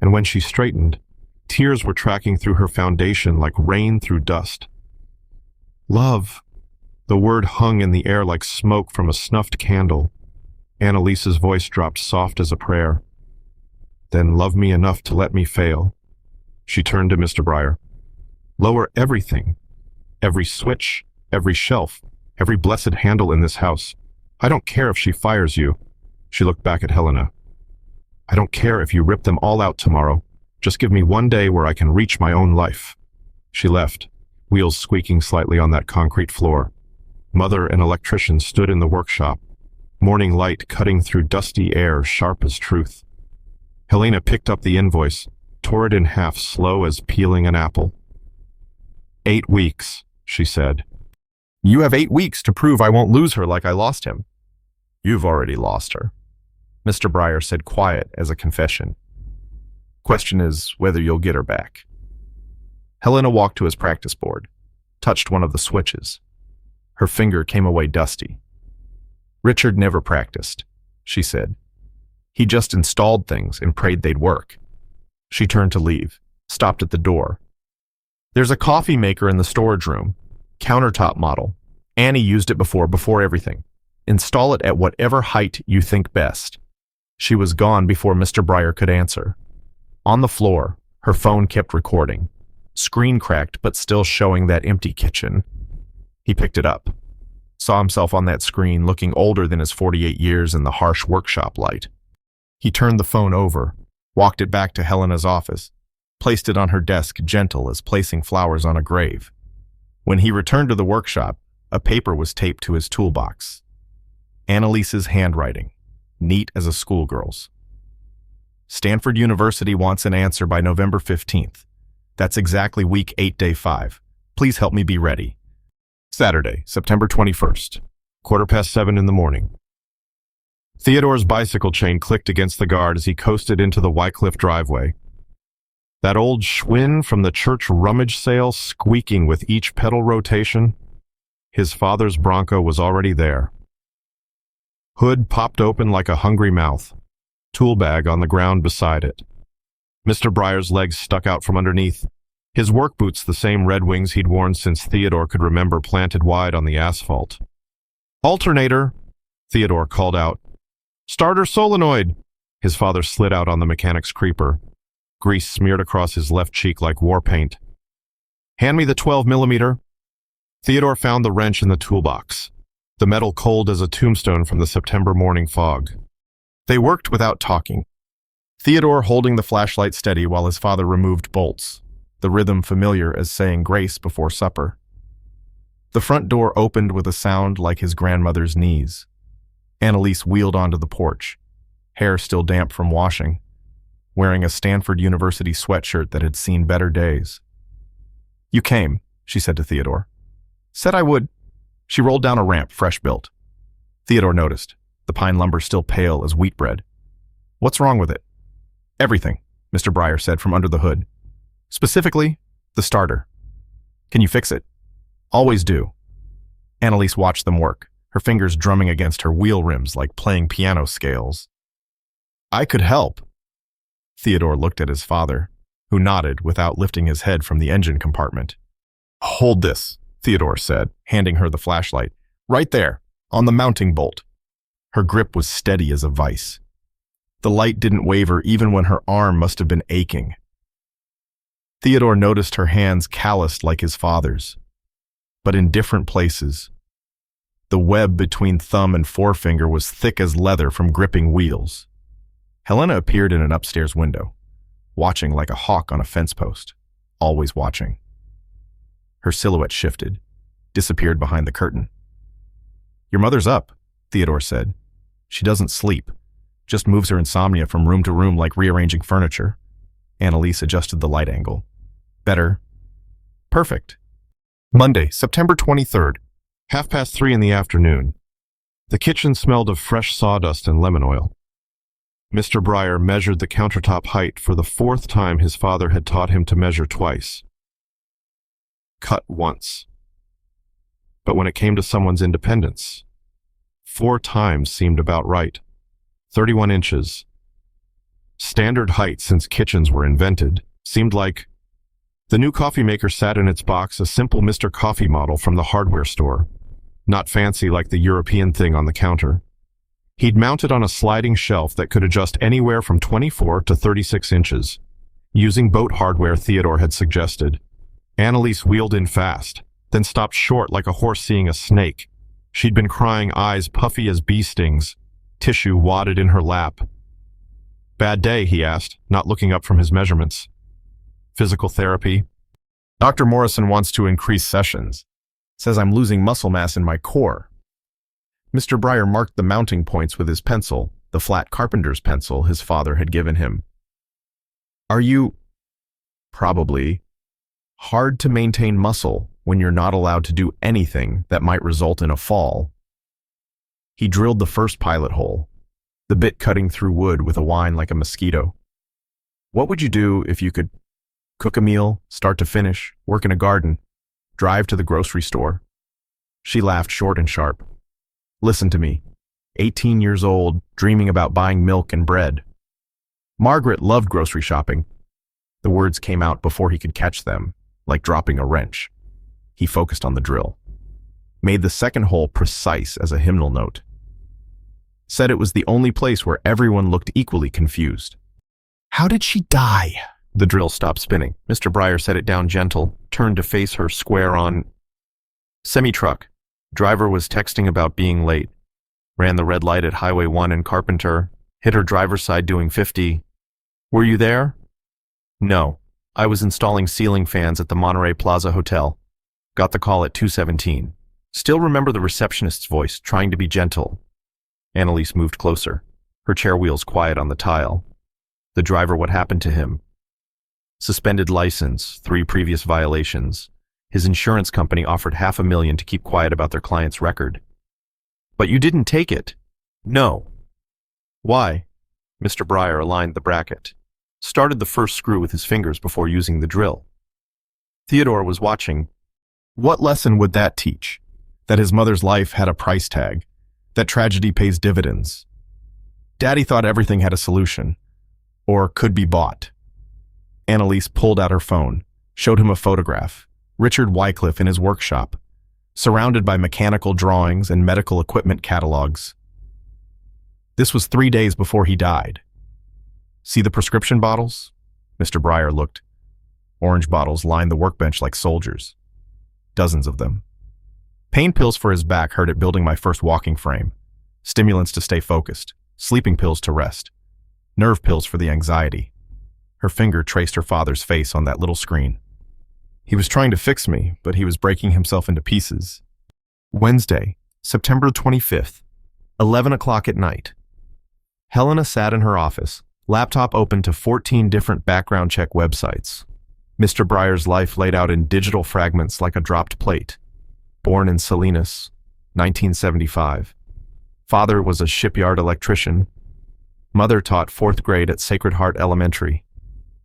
and when she straightened, tears were tracking through her foundation like rain through dust. Love. The word hung in the air like smoke from a snuffed candle. Annalise's voice dropped soft as a prayer. Then love me enough to let me fail. She turned to Mr. Breyer. Lower everything. Every switch, every shelf, every blessed handle in this house. I don't care if she fires you. She looked back at Helena. I don't care if you rip them all out tomorrow. Just give me one day where I can reach my own life. She left, wheels squeaking slightly on that concrete floor. Mother and electrician stood in the workshop, morning light cutting through dusty air sharp as truth. Helena picked up the invoice, tore it in half slow as peeling an apple. 8 weeks, she said. You have 8 weeks to prove I won't lose her like I lost him. You've already lost her, Mr. Breyer said, quiet as a confession. Question is whether you'll get her back. Helena walked to his practice board, touched one of the switches. Her finger came away dusty. Richard never practiced, she said. He just installed things and prayed they'd work. She turned to leave, stopped at the door. There's a coffee maker in the storage room, countertop model. Annie used it before everything. Install it at whatever height you think best. She was gone before Mr. Breyer could answer. On the floor, her phone kept recording. Screen cracked but still showing that empty kitchen. He picked it up, saw himself on that screen looking older than his 48 years in the harsh workshop light. He turned the phone over, walked it back to Helena's office, placed it on her desk gentle as placing flowers on a grave. When he returned to the workshop, a paper was taped to his toolbox. Annalise's handwriting, neat as a schoolgirl's. Stanford University wants an answer by November 15th. That's exactly week 8, day 5. Please help me be ready. Saturday, September 21st, 7:15 in the morning. Theodore's bicycle chain clicked against the guard as he coasted into the Wycliffe driveway. That old Schwinn from the church rummage sale squeaking with each pedal rotation. His father's Bronco was already there. Hood popped open like a hungry mouth, tool bag on the ground beside it. Mr. Breyer's legs stuck out from underneath, his work boots the same Red Wings he'd worn since Theodore could remember, planted wide on the asphalt. "Alternator," Theodore called out. "Starter solenoid." His father slid out on the mechanic's creeper, grease smeared across his left cheek like war paint. "Hand me the 12mm. Theodore found the wrench in the toolbox, the metal cold as a tombstone from the September morning fog. They worked without talking, Theodore holding the flashlight steady while his father removed bolts, the rhythm familiar as saying grace before supper. The front door opened with a sound like his grandmother's knees. Annalise wheeled onto the porch, hair still damp from washing, wearing a Stanford University sweatshirt that had seen better days. "You came," she said to Theodore. "Said I would." She rolled down a ramp, fresh built. Theodore noticed, the pine lumber still pale as wheat bread. "What's wrong with it?" "Everything," Mr. Breyer said from under the hood. "Specifically, the starter. Can you fix it?" "Always do." Annalise watched them work, her fingers drumming against her wheel rims like playing piano scales. "I could help." Theodore looked at his father, who nodded without lifting his head from the engine compartment. "Hold this," Theodore said, handing her the flashlight. "Right there, on the mounting bolt." Her grip was steady as a vice. The light didn't waver even when her arm must have been aching. Theodore noticed her hands calloused like his father's, but in different places. The web between thumb and forefinger was thick as leather from gripping wheels. Helena appeared in an upstairs window, watching like a hawk on a fence post, always watching. Her silhouette shifted, disappeared behind the curtain. "Your mother's up," Theodore said. "She doesn't sleep, just moves her insomnia from room to room like rearranging furniture." Annalise adjusted the light angle. "Better." "Perfect." Monday, September 23rd, 3:30 in the afternoon. The kitchen smelled of fresh sawdust and lemon oil. Mr. Breyer measured the countertop height for the 4th time his father had taught him to measure twice. Cut once. But when it came to someone's independence, 4 times seemed about right. 31 inches. Standard height since kitchens were invented, seemed like. The new coffee maker sat in its box, a simple Mr. Coffee model from the hardware store, not fancy like the European thing on the counter. He'd mounted on a sliding shelf that could adjust anywhere from 24 to 36 inches, using boat hardware Theodore had suggested. Annalise wheeled in fast, then stopped short like a horse seeing a snake. She'd been crying, eyes puffy as bee stings, tissue wadded in her lap. "Bad day?" he asked, not looking up from his measurements. "Physical therapy?" "Dr. Morrison wants to increase sessions. Says I'm losing muscle mass in my core." Mr. Breyer marked the mounting points with his pencil, the flat carpenter's pencil his father had given him. "Are you—" "Probably. Hard to maintain muscle when you're not allowed to do anything that might result in a fall." He drilled the first pilot hole, the bit cutting through wood with a whine like a mosquito. "What would you do if you could cook a meal, start to finish, work in a garden, drive to the grocery store?" She laughed short and sharp. "Listen to me. 18 years old, dreaming about buying milk and bread. Margaret loved grocery shopping." The words came out before he could catch them, like dropping a wrench. He focused on the drill. Made the second hole precise as a hymnal note. Said it was the only place where everyone looked equally confused. "How did she die?" The drill stopped spinning. Mr. Breyer set it down gentle, turned to face her square on. Semi-truck. Driver was texting about being late. Ran the red light at Highway 1 in Carpenter. Hit her driver's side doing 50. Were you there? No. I was installing ceiling fans at the Monterey Plaza Hotel. Got the call at 2:17. Still remember the receptionist's voice, trying to be gentle. Annalise moved closer, her chair wheels quiet on the tile. The driver, what happened to him? Suspended license, 3 previous violations. His insurance company offered $500,000 to keep quiet about their client's record. But you didn't take it. No. Why? Mr. Breyer aligned the bracket. Started the first screw with his fingers before using the drill. Theodore was watching. What lesson would that teach? That his mother's life had a price tag. That tragedy pays dividends. Daddy thought everything had a solution. Or could be bought. Annalise pulled out her phone, showed him a photograph. Richard Wycliffe in his workshop, surrounded by mechanical drawings and medical equipment catalogs. This was 3 days before he died. See the prescription bottles? Mr. Breyer looked. Orange bottles lined the workbench like soldiers. Dozens of them. Pain pills for his back hurt at building my first walking frame. Stimulants to stay focused. Sleeping pills to rest. Nerve pills for the anxiety. Her finger traced her father's face on that little screen. He was trying to fix me, but he was breaking himself into pieces. Wednesday, September 25th, 11 o'clock at night. Helena sat in her office, laptop open to 14 different background check websites. Mr. Breyer's life laid out in digital fragments like a dropped plate. Born in Salinas, 1975. Father was a shipyard electrician. Mother taught 4th grade at Sacred Heart Elementary.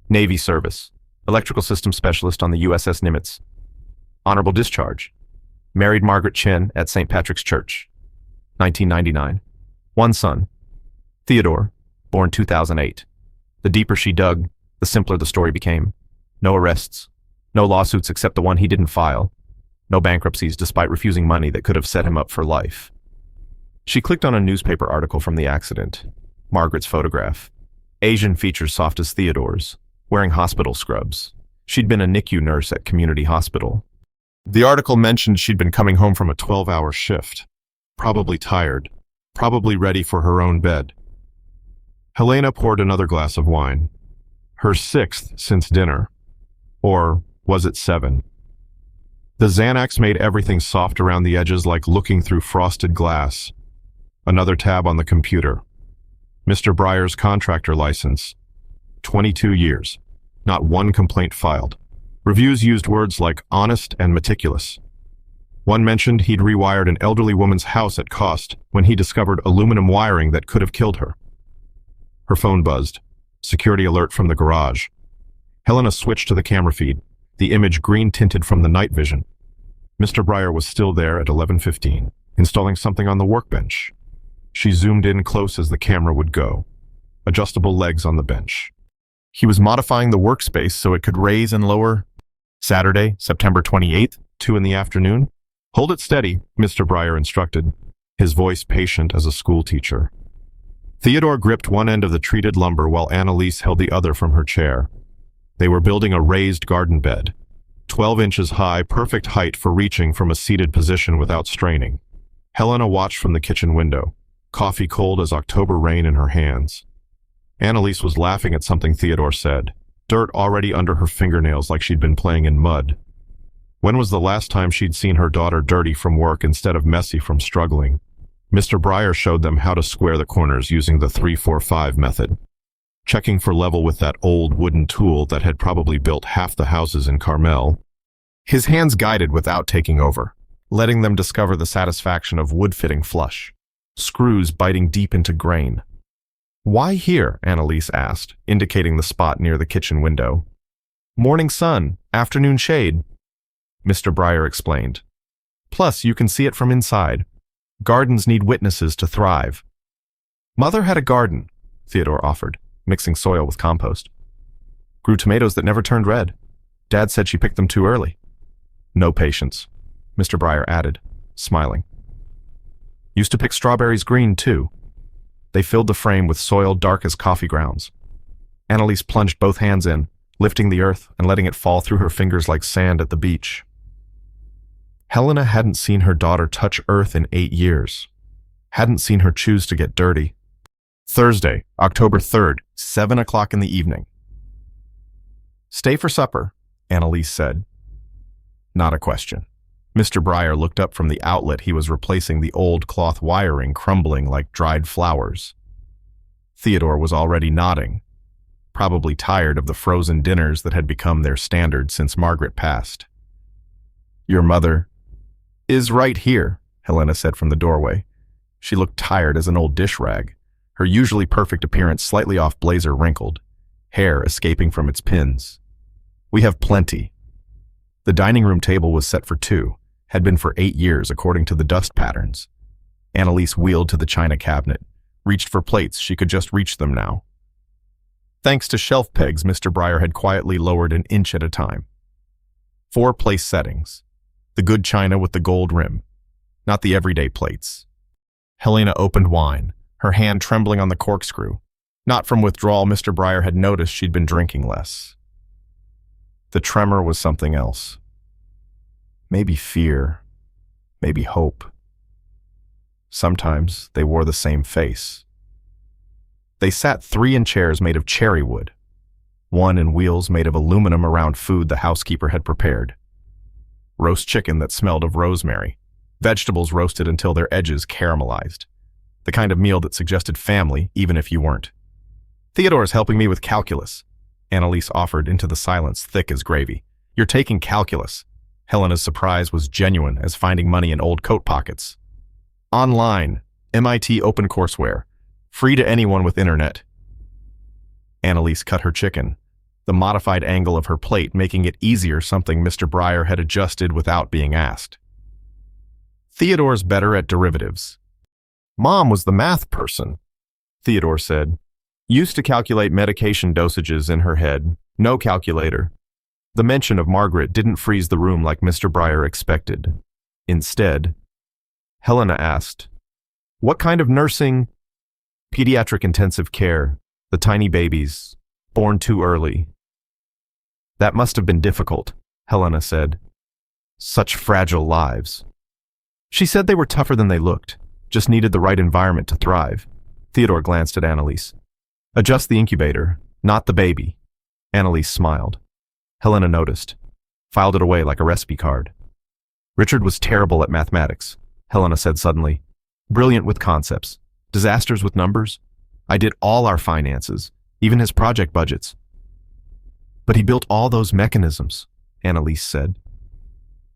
Navy service. Electrical systems specialist on the USS Nimitz. Honorable discharge. Married Margaret Chin at St. Patrick's Church. 1999. 1 son. Theodore, born 2008. The deeper she dug, the simpler the story became. No arrests. No lawsuits except the one he didn't file. No bankruptcies despite refusing money that could have set him up for life. She clicked on a newspaper article from the accident. Margaret's photograph. Asian features soft as Theodore's. Wearing hospital scrubs. She'd been a NICU nurse at Community Hospital. The article mentioned she'd been coming home from a 12-hour shift. Probably tired. Probably ready for her own bed. Helena poured another glass of wine. Her 6th since dinner. Or was it 7? The Xanax made everything soft around the edges like looking through frosted glass. Another tab on the computer. Mr. Breyer's contractor license. 22 years. Not one complaint filed. Reviews used words like honest and meticulous. One mentioned he'd rewired an elderly woman's house at cost when he discovered aluminum wiring that could have killed her. Her phone buzzed. Security alert from the garage. Helena switched to the camera feed, the image green-tinted from the night vision. Mr. Breyer was still there at 11:15, installing something on the workbench. She zoomed in close as the camera would go. Adjustable legs on the bench. He was modifying the workspace so it could raise and lower. Saturday, September 28th, 2 in the afternoon. Hold it steady, Mr. Breyer instructed, his voice patient as a school teacher. Theodore gripped one end of the treated lumber while Annalise held the other from her chair. They were building a raised garden bed, 12 inches high, perfect height for reaching from a seated position without straining. Helena watched from the kitchen window, coffee cold as October rain in her hands. Annalise was laughing at something Theodore said, dirt already under her fingernails like she'd been playing in mud. When was the last time she'd seen her daughter dirty from work instead of messy from struggling? Mr. Breyer showed them how to square the corners using the 3-4-5 method, checking for level with that old wooden tool that had probably built half the houses in Carmel. His hands guided without taking over, letting them discover the satisfaction of wood fitting flush, screws biting deep into grain. Why here? Annalise asked, indicating the spot near the kitchen window. Morning sun, afternoon shade, Mr. Breyer explained. Plus, you can see it from inside. Gardens need witnesses to thrive. Mother had a garden, Theodore offered, mixing soil with compost. Grew tomatoes that never turned red. Dad said she picked them too early. No patience, Mr. Breyer added, smiling. Used to pick strawberries green, too. They filled the frame with soil dark as coffee grounds. Annalise plunged both hands in, lifting the earth and letting it fall through her fingers like sand at the beach. Helena hadn't seen her daughter touch earth in 8 years. Hadn't seen her choose to get dirty. Thursday, October 3rd, 7 o'clock in the evening. "Stay for supper," Annalise said. Not a question. Mr. Breyer looked up from the outlet he was replacing, the old cloth wiring crumbling like dried flowers. Theodore was already nodding, probably tired of the frozen dinners that had become their standard since Margaret passed. "Your mother is right here," Helena said from the doorway. She looked tired as an old dish rag, her usually perfect appearance slightly off blazer wrinkled, hair escaping from its pins. "We have plenty." The dining room table was set for 2, had been for 8 years according to the dust patterns. Annalise wheeled to the china cabinet, reached for plates. She could just reach them now. Thanks to shelf pegs Mr. Breyer had quietly lowered an inch at a time. 4 place settings. The good china with the gold rim, not the everyday plates. Helena opened wine, her hand trembling on the corkscrew. Not from withdrawal, Mr. Breyer had noticed she'd been drinking less. The tremor was something else. Maybe fear, maybe hope. Sometimes they wore the same face. They sat 3 in chairs made of cherry wood, 1 in wheels made of aluminum around food the housekeeper had prepared. Roast chicken that smelled of rosemary, vegetables roasted until their edges caramelized. The kind of meal that suggested family, even if you weren't. "Theodore's helping me with calculus," Annalise offered into the silence, thick as gravy. "You're taking calculus." Helena's surprise was genuine as finding money in old coat pockets. "Online, MIT OpenCourseWare, free to anyone with internet." Annalise cut her chicken, the modified angle of her plate making it easier, something Mr. Breyer had adjusted without being asked. "Theodore's better at derivatives." "Mom was the math person," Theodore said. "Used to calculate medication dosages in her head. No calculator." The mention of Margaret didn't freeze the room like Mr. Breyer expected. Instead, Helena asked, "What kind of nursing?" "Pediatric intensive care, the tiny babies, born too early." "That must have been difficult," Helena said. "Such fragile lives." She said they were tougher than they looked, just needed the right environment to thrive. Theodore glanced at Annalise. "Adjust the incubator, not the baby." Annalise smiled. Helena noticed, filed it away like a recipe card. "Richard was terrible at mathematics," Helena said suddenly. "Brilliant with concepts, disasters with numbers. I did all our finances, even his project budgets." "But he built all those mechanisms," Annalise said.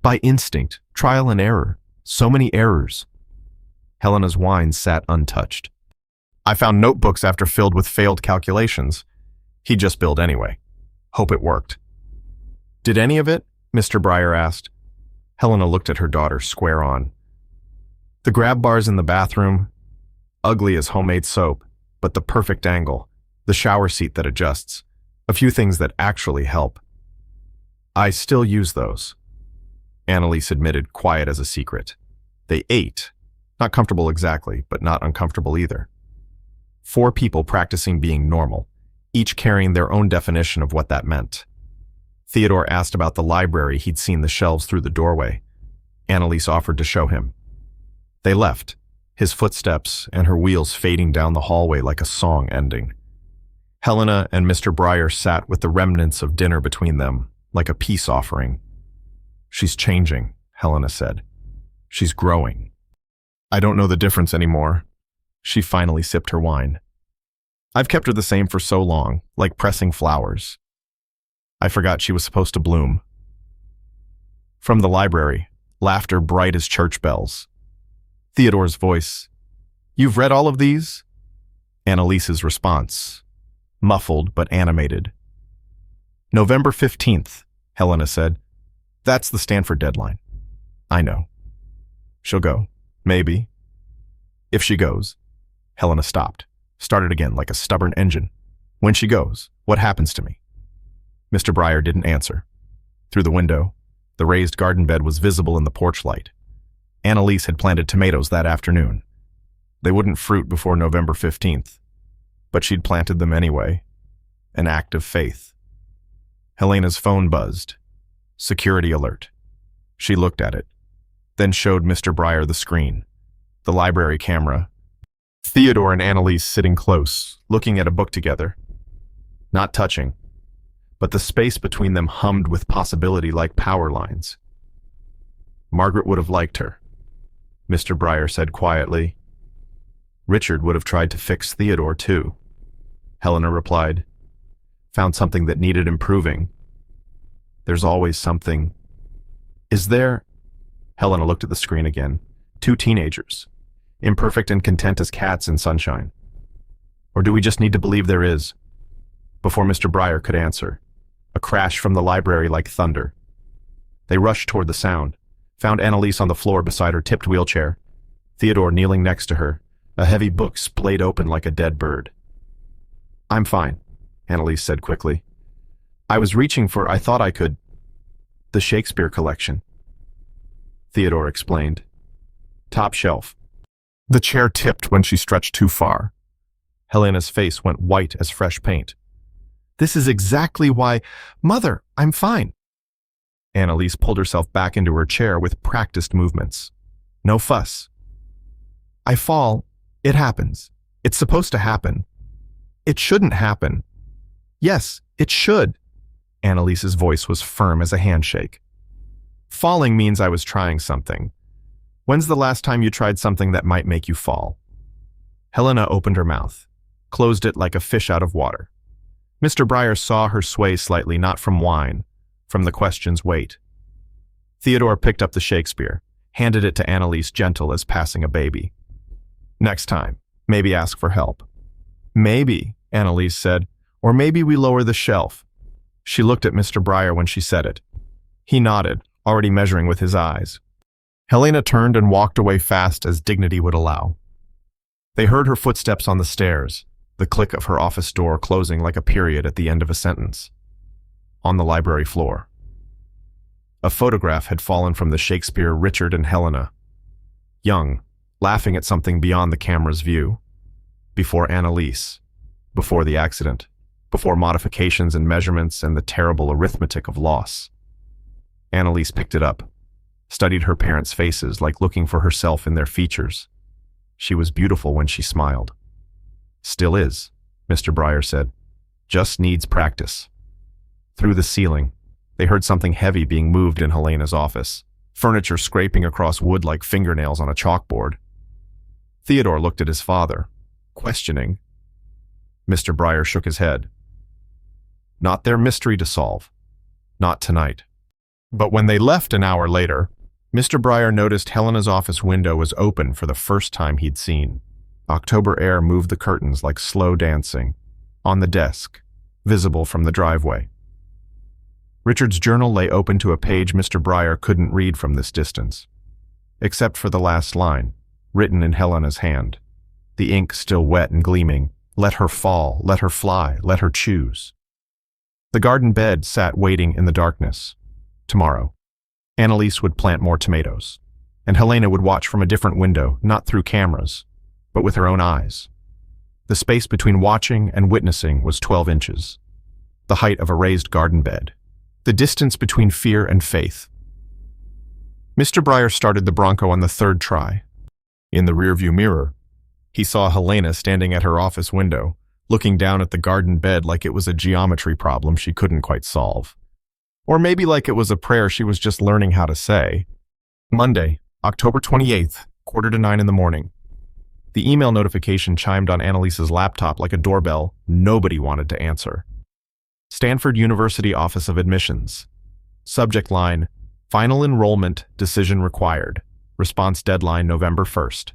"By instinct, trial and error, so many errors." Helena's wine sat untouched. "I found notebooks after filled with failed calculations. He just billed anyway. Hope it worked." "Did any of it?" Mr. Breyer asked. Helena looked at her daughter square on. "The grab bars in the bathroom, ugly as homemade soap, but the perfect angle, the shower seat that adjusts, a few things that actually help. I still use those," Annalise admitted, quiet as a secret. They ate. Not comfortable exactly, but not uncomfortable either. 4 people practicing being normal, each carrying their own definition of what that meant. Theodore asked about the library. He'd seen the shelves through the doorway. Annalise offered to show him. They left, his footsteps and her wheels fading down the hallway like a song ending. Helena and Mr. Breyer sat with the remnants of dinner between them, like a peace offering. "She's changing," Helena said. "She's growing. I don't know the difference anymore." She finally sipped her wine. "I've kept her the same for so long, like pressing flowers. I forgot she was supposed to bloom." From the library, laughter bright as church bells. Theodore's voice, "You've read all of these?" Annalise's response, muffled but animated. "November 15th, Helena said. "That's the Stanford deadline." "I know." "She'll go. Maybe." "If she goes." Helena stopped, started again like a stubborn engine. "When she goes, what happens to me?" Mr. Breyer didn't answer. Through the window, the raised garden bed was visible in the porch light. Annalise had planted tomatoes that afternoon. They wouldn't fruit before November 15th, but she'd planted them anyway. An act of faith. Helena's phone buzzed. Security alert. She looked at it. then showed Mr. Breyer the screen, the library camera, Theodore and Annalise sitting close, looking at a book together. Not touching, but the space between them hummed with possibility like power lines. Margaret would have liked her, Mr. Breyer said quietly. Richard would have tried to fix Theodore too, Helena replied. Found something that needed improving. There's always something. Is there? Helena looked at the screen again. 2 teenagers, imperfect and content as cats in sunshine. Or do we just need to believe there is? Before Mr. Breyer could answer, a crash from the library like thunder. They rushed toward the sound, found Annalise on the floor beside her tipped wheelchair, Theodore kneeling next to her, a heavy book splayed open like a dead bird. I'm fine, Annalise said quickly. I was reaching for, I thought I could. The Shakespeare collection. Theodore explained. Top shelf. The chair tipped when she stretched too far. Helena's face went white as fresh paint. This is exactly why— Mother, I'm fine. Annalise pulled herself back into her chair with practiced movements. No fuss. I fall. It happens. It's supposed to happen. It shouldn't happen. Yes, it should. Annalise's voice was firm as a handshake. Falling means I was trying something. When's the last time you tried something that might make you fall? Helena opened her mouth, closed it like a fish out of water. Mr. Breyer saw her sway slightly, not from wine, from the question's weight. Theodore picked up the Shakespeare, handed it to Annalise, gentle as passing a baby. Next time, maybe ask for help. Maybe, Annalise said, or maybe we lower the shelf. She looked at Mr. Breyer when she said it. He nodded, already measuring with his eyes. Helena turned and walked away fast as dignity would allow. They heard her footsteps on the stairs, the click of her office door closing like a period at the end of a sentence. On the library floor. A photograph had fallen from the Shakespeare Richard and Helena. Young, laughing at something beyond the camera's view. Before Annalise. Before the accident. Before modifications and measurements and the terrible arithmetic of loss. Annalise picked it up, studied her parents' faces like looking for herself in their features. She was beautiful when she smiled. Still is, Mr. Breyer said. Just needs practice. Through the ceiling, they heard something heavy being moved in Helena's office, furniture scraping across wood like fingernails on a chalkboard. Theodore looked at his father, questioning. Mr. Breyer shook his head. Not their mystery to solve. Not tonight. But when they left an hour later, Mr. Breyer noticed Helena's office window was open for the first time he'd seen. October air moved the curtains like slow dancing. On the desk, visible from the driveway. Richard's journal lay open to a page Mr. Breyer couldn't read from this distance, except for the last line, written in Helena's hand. The ink still wet and gleaming. Let her fall, let her fly, let her choose. The garden bed sat waiting in the darkness. Tomorrow, Annalise would plant more tomatoes, and Helena would watch from a different window, not through cameras, but with her own eyes. The space between watching and witnessing was 12 inches, the height of a raised garden bed, the distance between fear and faith. Mr. Breyer started the Bronco on the 3rd try. In the rearview mirror, he saw Helena standing at her office window, looking down at the garden bed like it was a geometry problem she couldn't quite solve. Or maybe like it was a prayer she was just learning how to say. Monday, October 28th, 8:45 in the morning. The email notification chimed on Annalise's laptop like a doorbell nobody wanted to answer. Stanford University Office of Admissions. Subject line, Final enrollment decision required. Response deadline November 1st.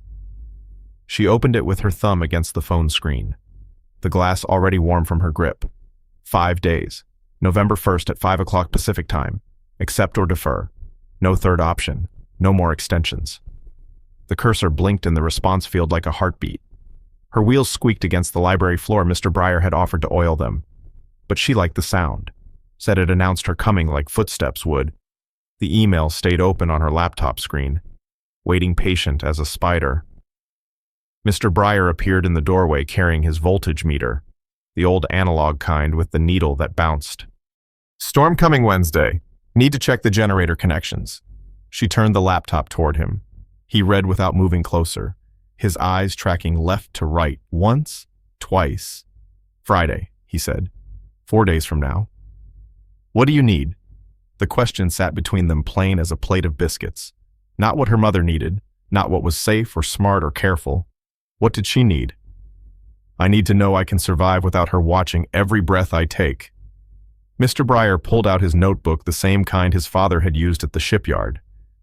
She opened it with her thumb against the phone screen. The glass already warm from her grip. 5 days. November 1st at 5 o'clock Pacific time. Accept or defer. No third option. No more extensions. The cursor blinked in the response field like a heartbeat. Her wheels squeaked against the library floor Mr. Breyer had offered to oil them. But she liked the sound. Said it announced her coming like footsteps would. The email stayed open on her laptop screen, waiting patient as a spider. Mr. Breyer appeared in the doorway carrying his voltage meter, the old analog kind with the needle that bounced. Storm coming Wednesday. Need to check the generator connections. She turned the laptop toward him. He read without moving closer, his eyes tracking left to right, once, twice. Friday, he said. 4 days from now. What do you need? The question sat between them plain as a plate of biscuits. Not what her mother needed, not what was safe or smart or careful. What did she need? I need to know I can survive without her watching every breath I take. Mr. Breyer pulled out his notebook, the same kind his father had used at the shipyard.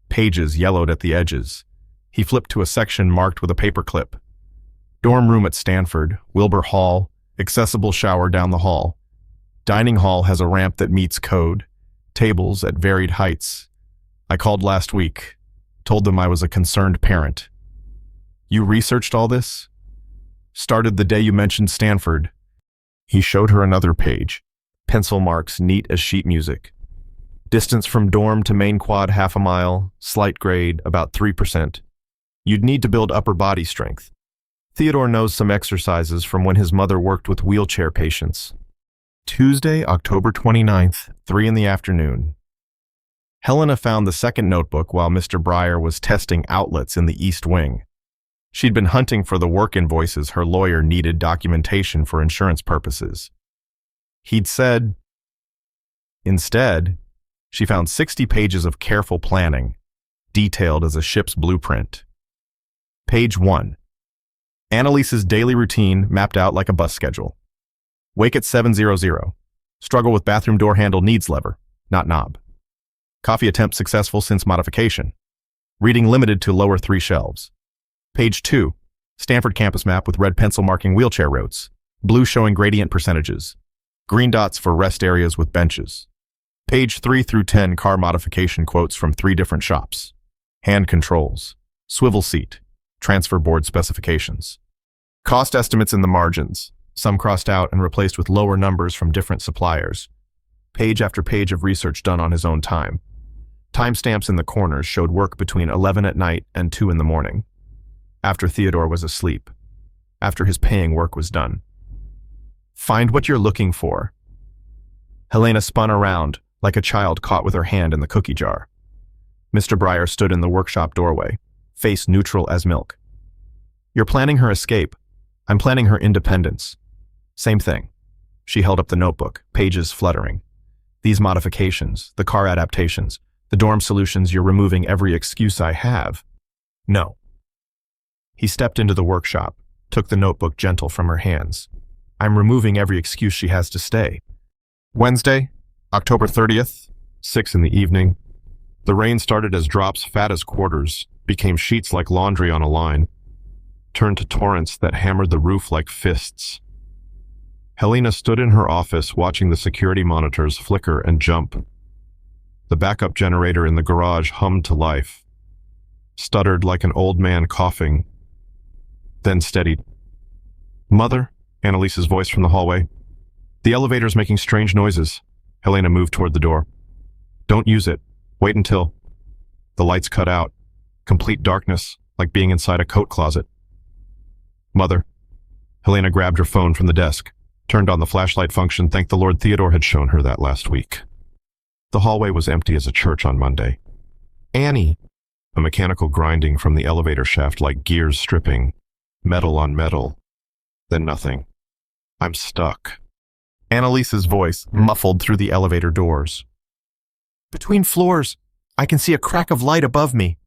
Pages yellowed at the edges. He flipped to a section marked with a paperclip. Dorm room at Stanford, Wilbur Hall, accessible shower down the hall. Dining hall has a ramp that meets code. Tables at varied heights. I called last week. Told them I was a concerned parent. You researched all this? Started the day you mentioned Stanford. He showed her another page. Pencil marks neat as sheet music. Distance from dorm to main quad 1/2 mile, slight grade, about 3%. You'd need to build upper body strength. Theodore knows some exercises from when his mother worked with wheelchair patients. Tuesday, October 29th, 3 in the afternoon. Helena found the second notebook while Mr. Breyer was testing outlets in the East Wing. She'd been hunting for the work invoices her lawyer needed documentation for insurance purposes. He'd said. Instead, she found 60 pages of careful planning, detailed as a ship's blueprint. Page 1. Annalise's daily routine mapped out like a bus schedule. Wake at 7:00. Struggle with bathroom door handle needs lever, not knob. Coffee attempt successful since modification. Reading limited to lower 3 shelves. Page 2. Stanford campus map with red pencil marking wheelchair routes. Blue showing gradient percentages. Green dots for rest areas with benches. Page 3 through 10 car modification quotes from 3 different shops. Hand controls. Swivel seat. Transfer board specifications. Cost estimates in the margins. Some crossed out and replaced with lower numbers from different suppliers. Page after page of research done on his own time. Timestamps in the corners showed work between 11 at night and 2 in the morning. After Theodore was asleep. After his paying work was done. Find what you're looking for. Helena spun around, like a child caught with her hand in the cookie jar. Mr. Breyer stood in the workshop doorway, face neutral as milk. You're planning her escape. I'm planning her independence. Same thing. She held up the notebook, pages fluttering. These modifications, the car adaptations, the dorm solutions, you're removing every excuse I have. No. He stepped into the workshop, took the notebook gentle from her hands. I'm removing every excuse she has to stay. Wednesday, October 30th, 6 in the evening. The rain started as drops fat as quarters, became sheets like laundry on a line, turned to torrents that hammered the roof like fists. Helena stood in her office watching the security monitors flicker and jump. The backup generator in the garage hummed to life, stuttered like an old man coughing, then steadied. Mother, Annalise's voice from the hallway. The elevator's making strange noises. Helena moved toward the door. Don't use it. Wait until. The lights cut out. Complete darkness, like being inside a coat closet. Mother. Helena grabbed her phone from the desk, turned on the flashlight function. Thank the Lord Theodore had shown her that last week. The hallway was empty as a church on Monday. Annie. A mechanical grinding from the elevator shaft like gears stripping, metal on metal. Then nothing. I'm stuck. Annalise's voice muffled through the elevator doors. Between floors, I can see a crack of light above me.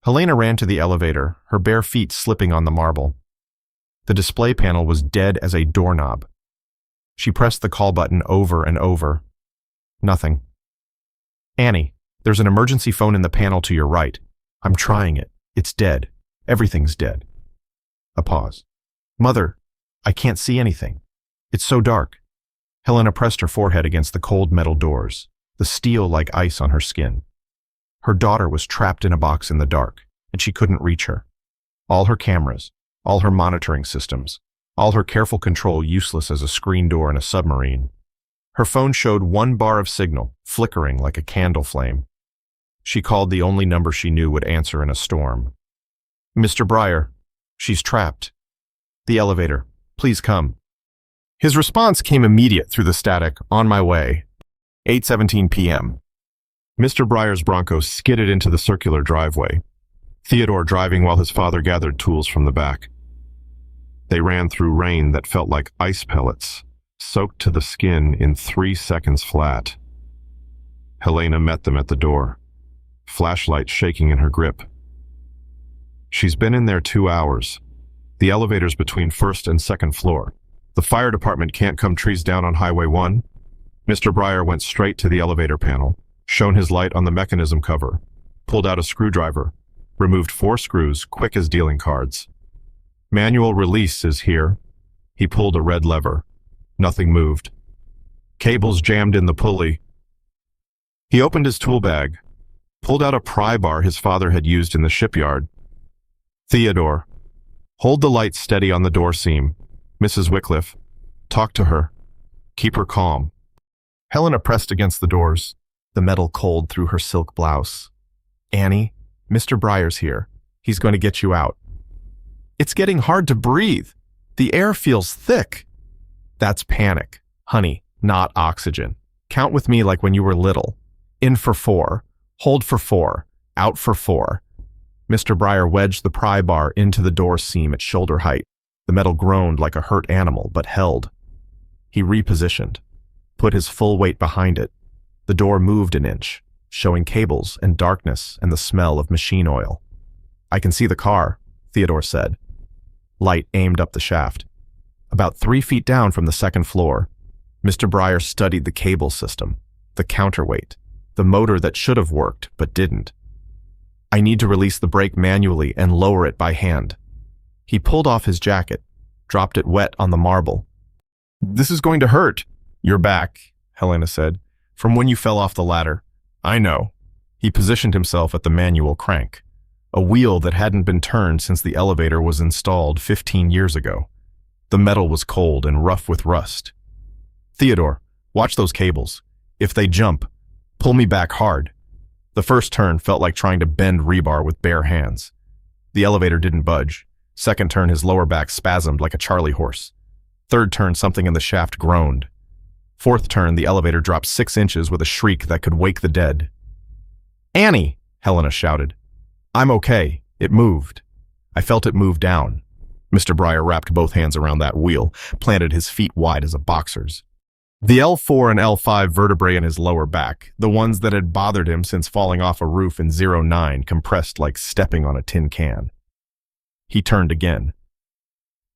Helena ran to the elevator, her bare feet slipping on the marble. The display panel was dead as a doorknob. She pressed the call button over and over. Nothing. Annie, there's an emergency phone in the panel to your right. I'm trying it. It's dead. Everything's dead. A pause. Mother, I can't see anything. It's so dark. Helena pressed her forehead against the cold metal doors, the steel like ice on her skin. Her daughter was trapped in a box in the dark, and she couldn't reach her. All her cameras, all her monitoring systems, all her careful control useless as a screen door in a submarine. Her phone showed 1 bar of signal, flickering like a candle flame. She called the only number she knew would answer in a storm. Mr. Breyer, she's trapped. The elevator, please come. His response came immediate through the static, on my way. 8:17 p.m. Mr. Breyer's Bronco skidded into the circular driveway, Theodore driving while his father gathered tools from the back. They ran through rain that felt like ice pellets, soaked to the skin in 3 seconds flat. Helena met them at the door, flashlight shaking in her grip. She's been in there 2 hours. The elevator's between first and second floor. The fire department can't come trees down on Highway 1. Mr. Breyer went straight to the elevator panel, shone his light on the mechanism cover, pulled out a screwdriver, removed 4 screws, quick as dealing cards. Manual release is here. He pulled a red lever. Nothing moved. Cables jammed in the pulley. He opened his tool bag, pulled out a pry bar his father had used in the shipyard. Theodore, hold the light steady on the door seam. Mrs. Wycliffe, talk to her. Keep her calm. Helena pressed against the doors, the metal cold through her silk blouse. Annie, Mr. Breyer's here. He's going to get you out. It's getting hard to breathe. The air feels thick. That's panic, honey, not oxygen. Count with me like when you were little. In for 4, hold for 4, out for 4. Mr. Breyer wedged the pry bar into the door seam at shoulder height. The metal groaned like a hurt animal, but held. He repositioned, put his full weight behind it. The door moved an inch, showing cables and darkness and the smell of machine oil. I can see the car, Theodore said. Light aimed up the shaft. About 3 feet down from the second floor, Mr. Breyer studied the cable system, the counterweight, the motor that should have worked but didn't. I need to release the brake manually and lower it by hand. He pulled off his jacket, dropped it wet on the marble. This is going to hurt. You're back, Helena said, from when you fell off the ladder. I know. He positioned himself at the manual crank, a wheel that hadn't been turned since the elevator was installed 15 years ago. The metal was cold and rough with rust. Theodore, watch those cables. If they jump, pull me back hard. The first turn felt like trying to bend rebar with bare hands. The elevator didn't budge. Second turn, his lower back spasmed like a Charlie horse. Third turn, something in the shaft groaned. Fourth turn, the elevator dropped 6 inches with a shriek that could wake the dead. Annie, Helena shouted. I'm okay. It moved. I felt it move down. Mr. Breyer wrapped both hands around that wheel, planted his feet wide as a boxer's. The L4 and L5 vertebrae in his lower back, the ones that had bothered him since falling off a roof in 09, compressed like stepping on a tin can. He turned again.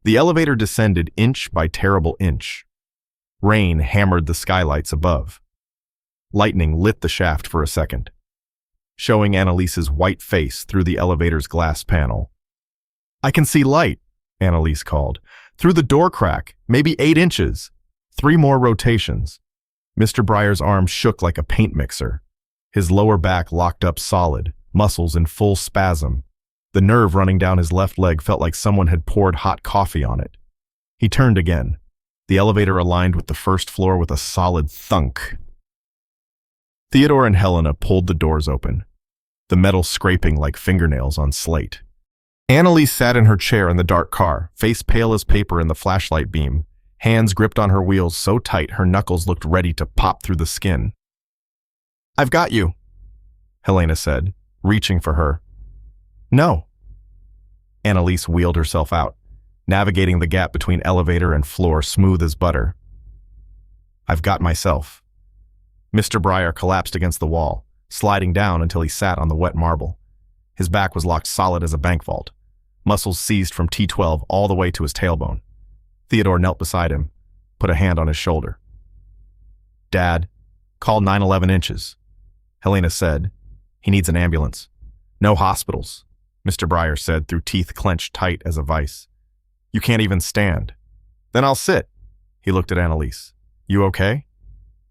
The elevator descended inch by terrible inch. Rain hammered the skylights above. Lightning lit the shaft for a second, showing Annalise's white face through the elevator's glass panel. I can see light, Annalise called. Through the door crack, maybe 8 inches. 3 more rotations. Mr. Breyer's arm shook like a paint mixer. His lower back locked up solid, muscles in full spasm. The nerve running down his left leg felt like someone had poured hot coffee on it. He turned again. The elevator aligned with the first floor with a solid thunk. Theodore and Helena pulled the doors open, the metal scraping like fingernails on slate. Annalise sat in her chair in the dark car, face pale as paper in the flashlight beam, hands gripped on her wheels so tight her knuckles looked ready to pop through the skin. I've got you, Helena said, reaching for her. No. Annalise wheeled herself out, navigating the gap between elevator and floor smooth as butter. I've got myself. Mr. Breyer collapsed against the wall, sliding down until he sat on the wet marble. His back was locked solid as a bank vault, muscles seized from T12 all the way to his tailbone. Theodore knelt beside him, put a hand on his shoulder. Dad, call 911 inches. Helena said, he needs an ambulance. No hospitals, Mr. Breyer said through teeth clenched tight as a vice. You can't even stand. Then I'll sit. He looked at Annalise. You okay?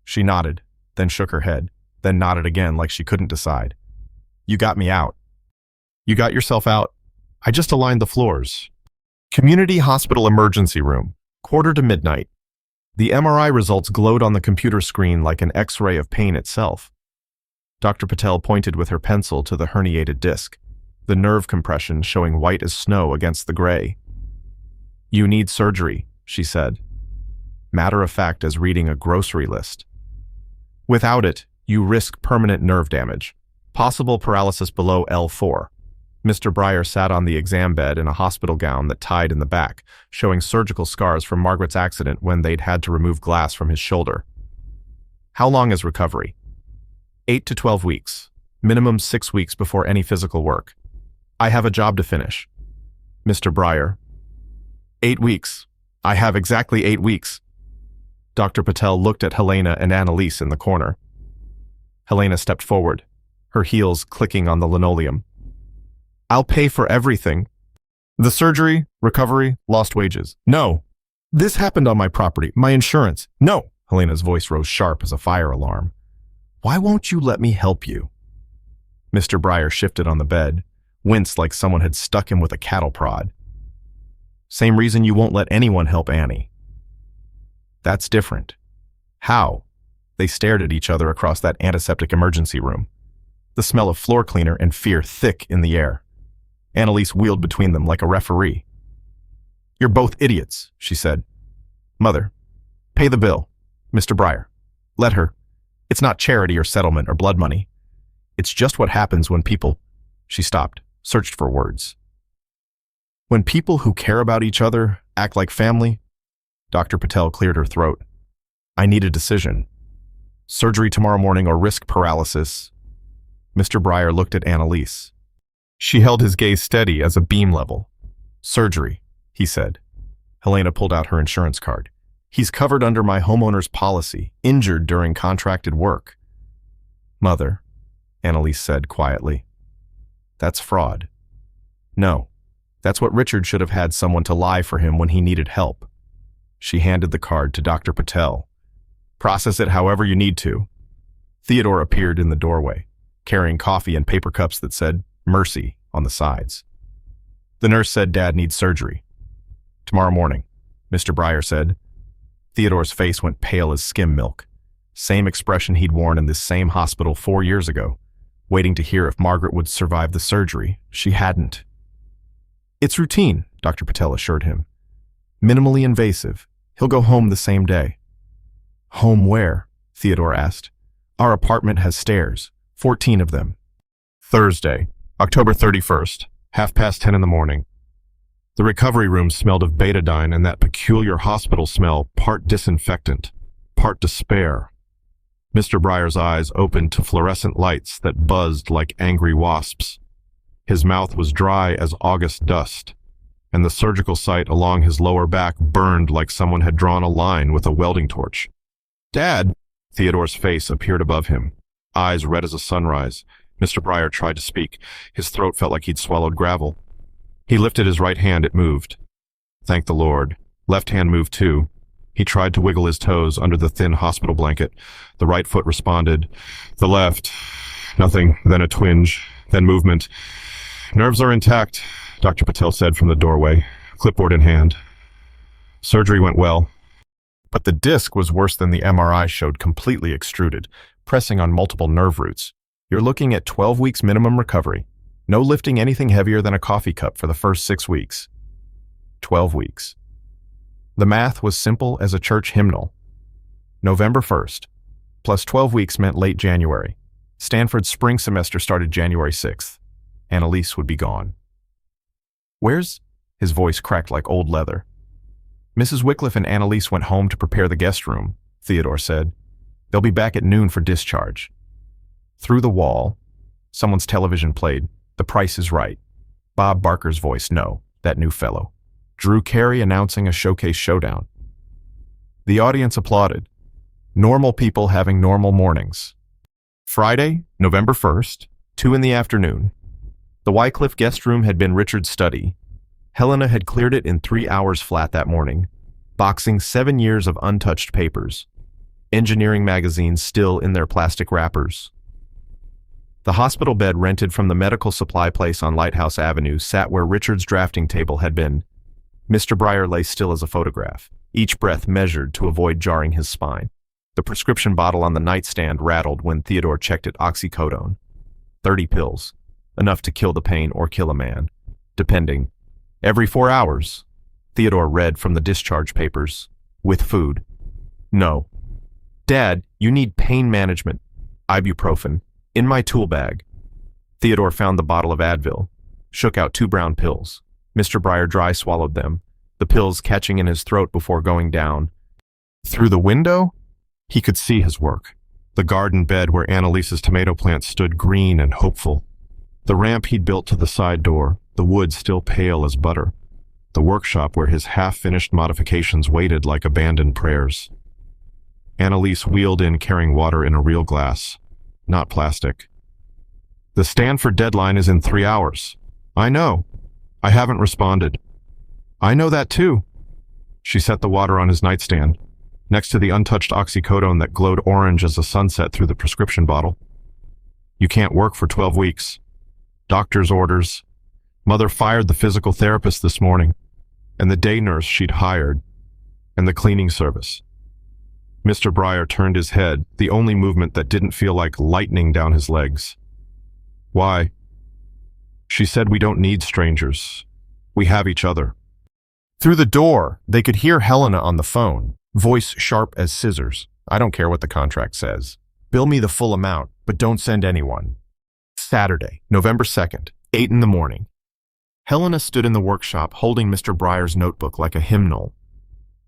She nodded, then shook her head, then nodded again like she couldn't decide. You got me out. You got yourself out? I just aligned the floors. Community Hospital Emergency Room, 1:45. The MRI results glowed on the computer screen like an X-ray of pain itself. Dr. Patel pointed with her pencil to the herniated disc, the nerve compression showing white as snow against the gray. You need surgery, she said, matter of fact as reading a grocery list. Without it, You risk permanent nerve damage. Possible paralysis below L4. Mr. Breyer sat on the exam bed in a hospital gown that tied in the back, showing surgical scars from Margaret's accident when they'd had to remove glass from his shoulder. How long is recovery? 8 to 12 weeks. Minimum 6 weeks before any physical work. I have a job to finish. Mr. Breyer. 8 weeks. I have exactly 8 weeks. Dr. Patel looked at Helena and Annalise in the corner. Helena stepped forward, her heels clicking on the linoleum. I'll pay for everything. The surgery, recovery, lost wages. No. This happened on my property, my insurance. No. Helena's voice rose sharp as a fire alarm. Why won't you let me help you? Mr. Breyer shifted on the bed, winced like someone had stuck him with a cattle prod. Same reason you won't let anyone help Annie. That's different. How? They stared at each other across that antiseptic emergency room. The smell of floor cleaner and fear thick in the air. Annalise wheeled between them like a referee. You're both idiots, she said. Mother, pay the bill. Mr. Breyer, let her. It's not charity or settlement or blood money. It's just what happens when people... She stopped, searched for words. When people who care about each other act like family... Dr. Patel cleared her throat. I need a decision. Surgery tomorrow morning or risk paralysis. Mr. Breyer looked at Annalise. She held his gaze steady as a beam level. Surgery, he said. Helena pulled out her insurance card. He's covered under my homeowner's policy, injured during contracted work. Mother, Annalise said quietly. That's fraud. No, that's what Richard should have had someone to lie for him when he needed help. She handed the card to Dr. Patel. Process it however you need to. Theodore appeared in the doorway, carrying coffee and paper cups that said, Mercy, on the sides. The nurse said Dad needs surgery. Tomorrow morning, Mr. Breyer said. Theodore's face went pale as skim milk. Same expression he'd worn in this same hospital 4 years ago, waiting to hear if Margaret would survive the surgery. She hadn't. It's routine, Dr. Patel assured him. Minimally invasive. He'll go home the same day. Home where? Theodore asked. Our apartment has stairs, 14 of them. Thursday, October 31st, 10:30 in the morning. The recovery room smelled of betadine and that peculiar hospital smell, part disinfectant, part despair. Mr. Breyer's eyes opened to fluorescent lights that buzzed like angry wasps. His mouth was dry as August dust, and the surgical site along his lower back burned like someone had drawn a line with a welding torch. Dad! Theodore's face appeared above him, eyes red as a sunrise. Mr. Breyer tried to speak. His throat felt like he'd swallowed gravel. He lifted his right hand. It moved. Thank the Lord. Left hand moved too. He tried to wiggle his toes under the thin hospital blanket. The right foot responded. The left. Nothing. Then a twinge. Then movement. Nerves are intact, Dr. Patel said from the doorway, clipboard in hand. Surgery went well. But the disc was worse than the MRI showed, completely extruded, pressing on multiple nerve roots. You're looking at 12 weeks minimum recovery. No lifting anything heavier than a coffee cup for the first 6 weeks. 12 weeks. The math was simple as a church hymnal. November 1st, plus 12 weeks meant late January. Stanford's spring semester started January 6th. Annalise would be gone. Where's? His voice cracked like old leather. Mrs. Wycliffe and Annalise went home to prepare the guest room, Theodore said. They'll be back at noon for discharge. Through the wall, someone's television played, The Price is Right. Bob Barker's voice, no, that new fellow. Drew Carey announcing a showcase showdown. The audience applauded. Normal people having normal mornings. Friday, November 1st, 2 in the afternoon. The Wycliffe guest room had been Richard's study. Helena had cleared it in 3 hours flat that morning, boxing 7 years of untouched papers. Engineering magazines still in their plastic wrappers. The hospital bed rented from the medical supply place on Lighthouse Avenue sat where Richard's drafting table had been. Mr. Breyer lay still as a photograph, each breath measured to avoid jarring his spine. The prescription bottle on the nightstand rattled when Theodore checked it. Oxycodone. 30 pills. Enough to kill the pain or kill a man, depending. Every 4 hours. Theodore read from the discharge papers. With food. No. Dad, you need pain management. Ibuprofen. In my tool bag. Theodore found the bottle of Advil, shook out 2 brown pills. Mr. Breyer dry swallowed them, the pills catching in his throat before going down. Through the window, he could see his work. The garden bed where Annalise's tomato plant stood green and hopeful. The ramp he'd built to the side door, the wood still pale as butter. The workshop where his half-finished modifications waited like abandoned prayers. Annalise wheeled in carrying water in a real glass, not plastic. The Stanford deadline is in 3 hours. I know. I haven't responded. I know that too. She set the water on his nightstand, next to the untouched oxycodone that glowed orange as the sunset through the prescription bottle. You can't work for 12 weeks. Doctor's orders. Mother fired the physical therapist this morning, and the day nurse she'd hired, and the cleaning service. Mr. Breyer turned his head, the only movement that didn't feel like lightning down his legs. Why? She said we don't need strangers. We have each other. Through the door, they could hear Helena on the phone, voice sharp as scissors. I don't care what the contract says. Bill me the full amount, but don't send anyone. Saturday, November 2nd, 8 in the morning. Helena stood in the workshop holding Mr. Breyer's notebook like a hymnal.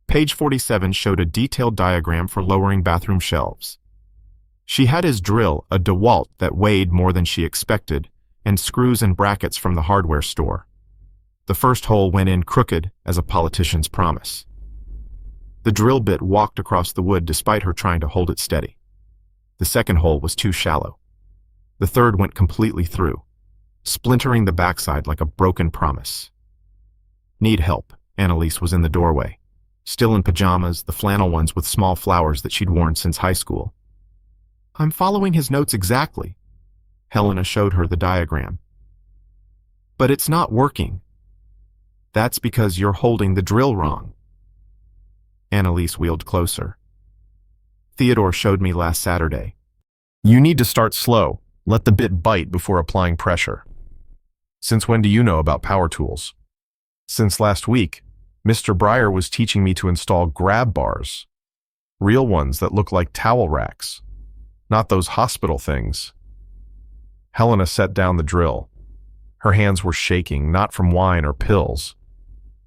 Page 47 showed a detailed diagram for lowering bathroom shelves. She had his drill, a DeWalt that weighed more than she expected, and screws and brackets from the hardware store. The first hole went in crooked as a politician's promise. The drill bit walked across the wood despite her trying to hold it steady. The second hole was too shallow. The third went completely through, splintering the backside like a broken promise. Need help. Annalise was in the doorway, still in pajamas, the flannel ones with small flowers that she'd worn since high school. I'm following his notes exactly. Helena showed her the diagram. But it's not working. That's because you're holding the drill wrong. Annalise wheeled closer. Theodore showed me last Saturday. You need to start slow. Let the bit bite before applying pressure. Since when do you know about power tools? Since last week, Mr. Breyer was teaching me to install grab bars. Real ones that look like towel racks. Not those hospital things. Helena set down the drill. Her hands were shaking, not from wine or pills.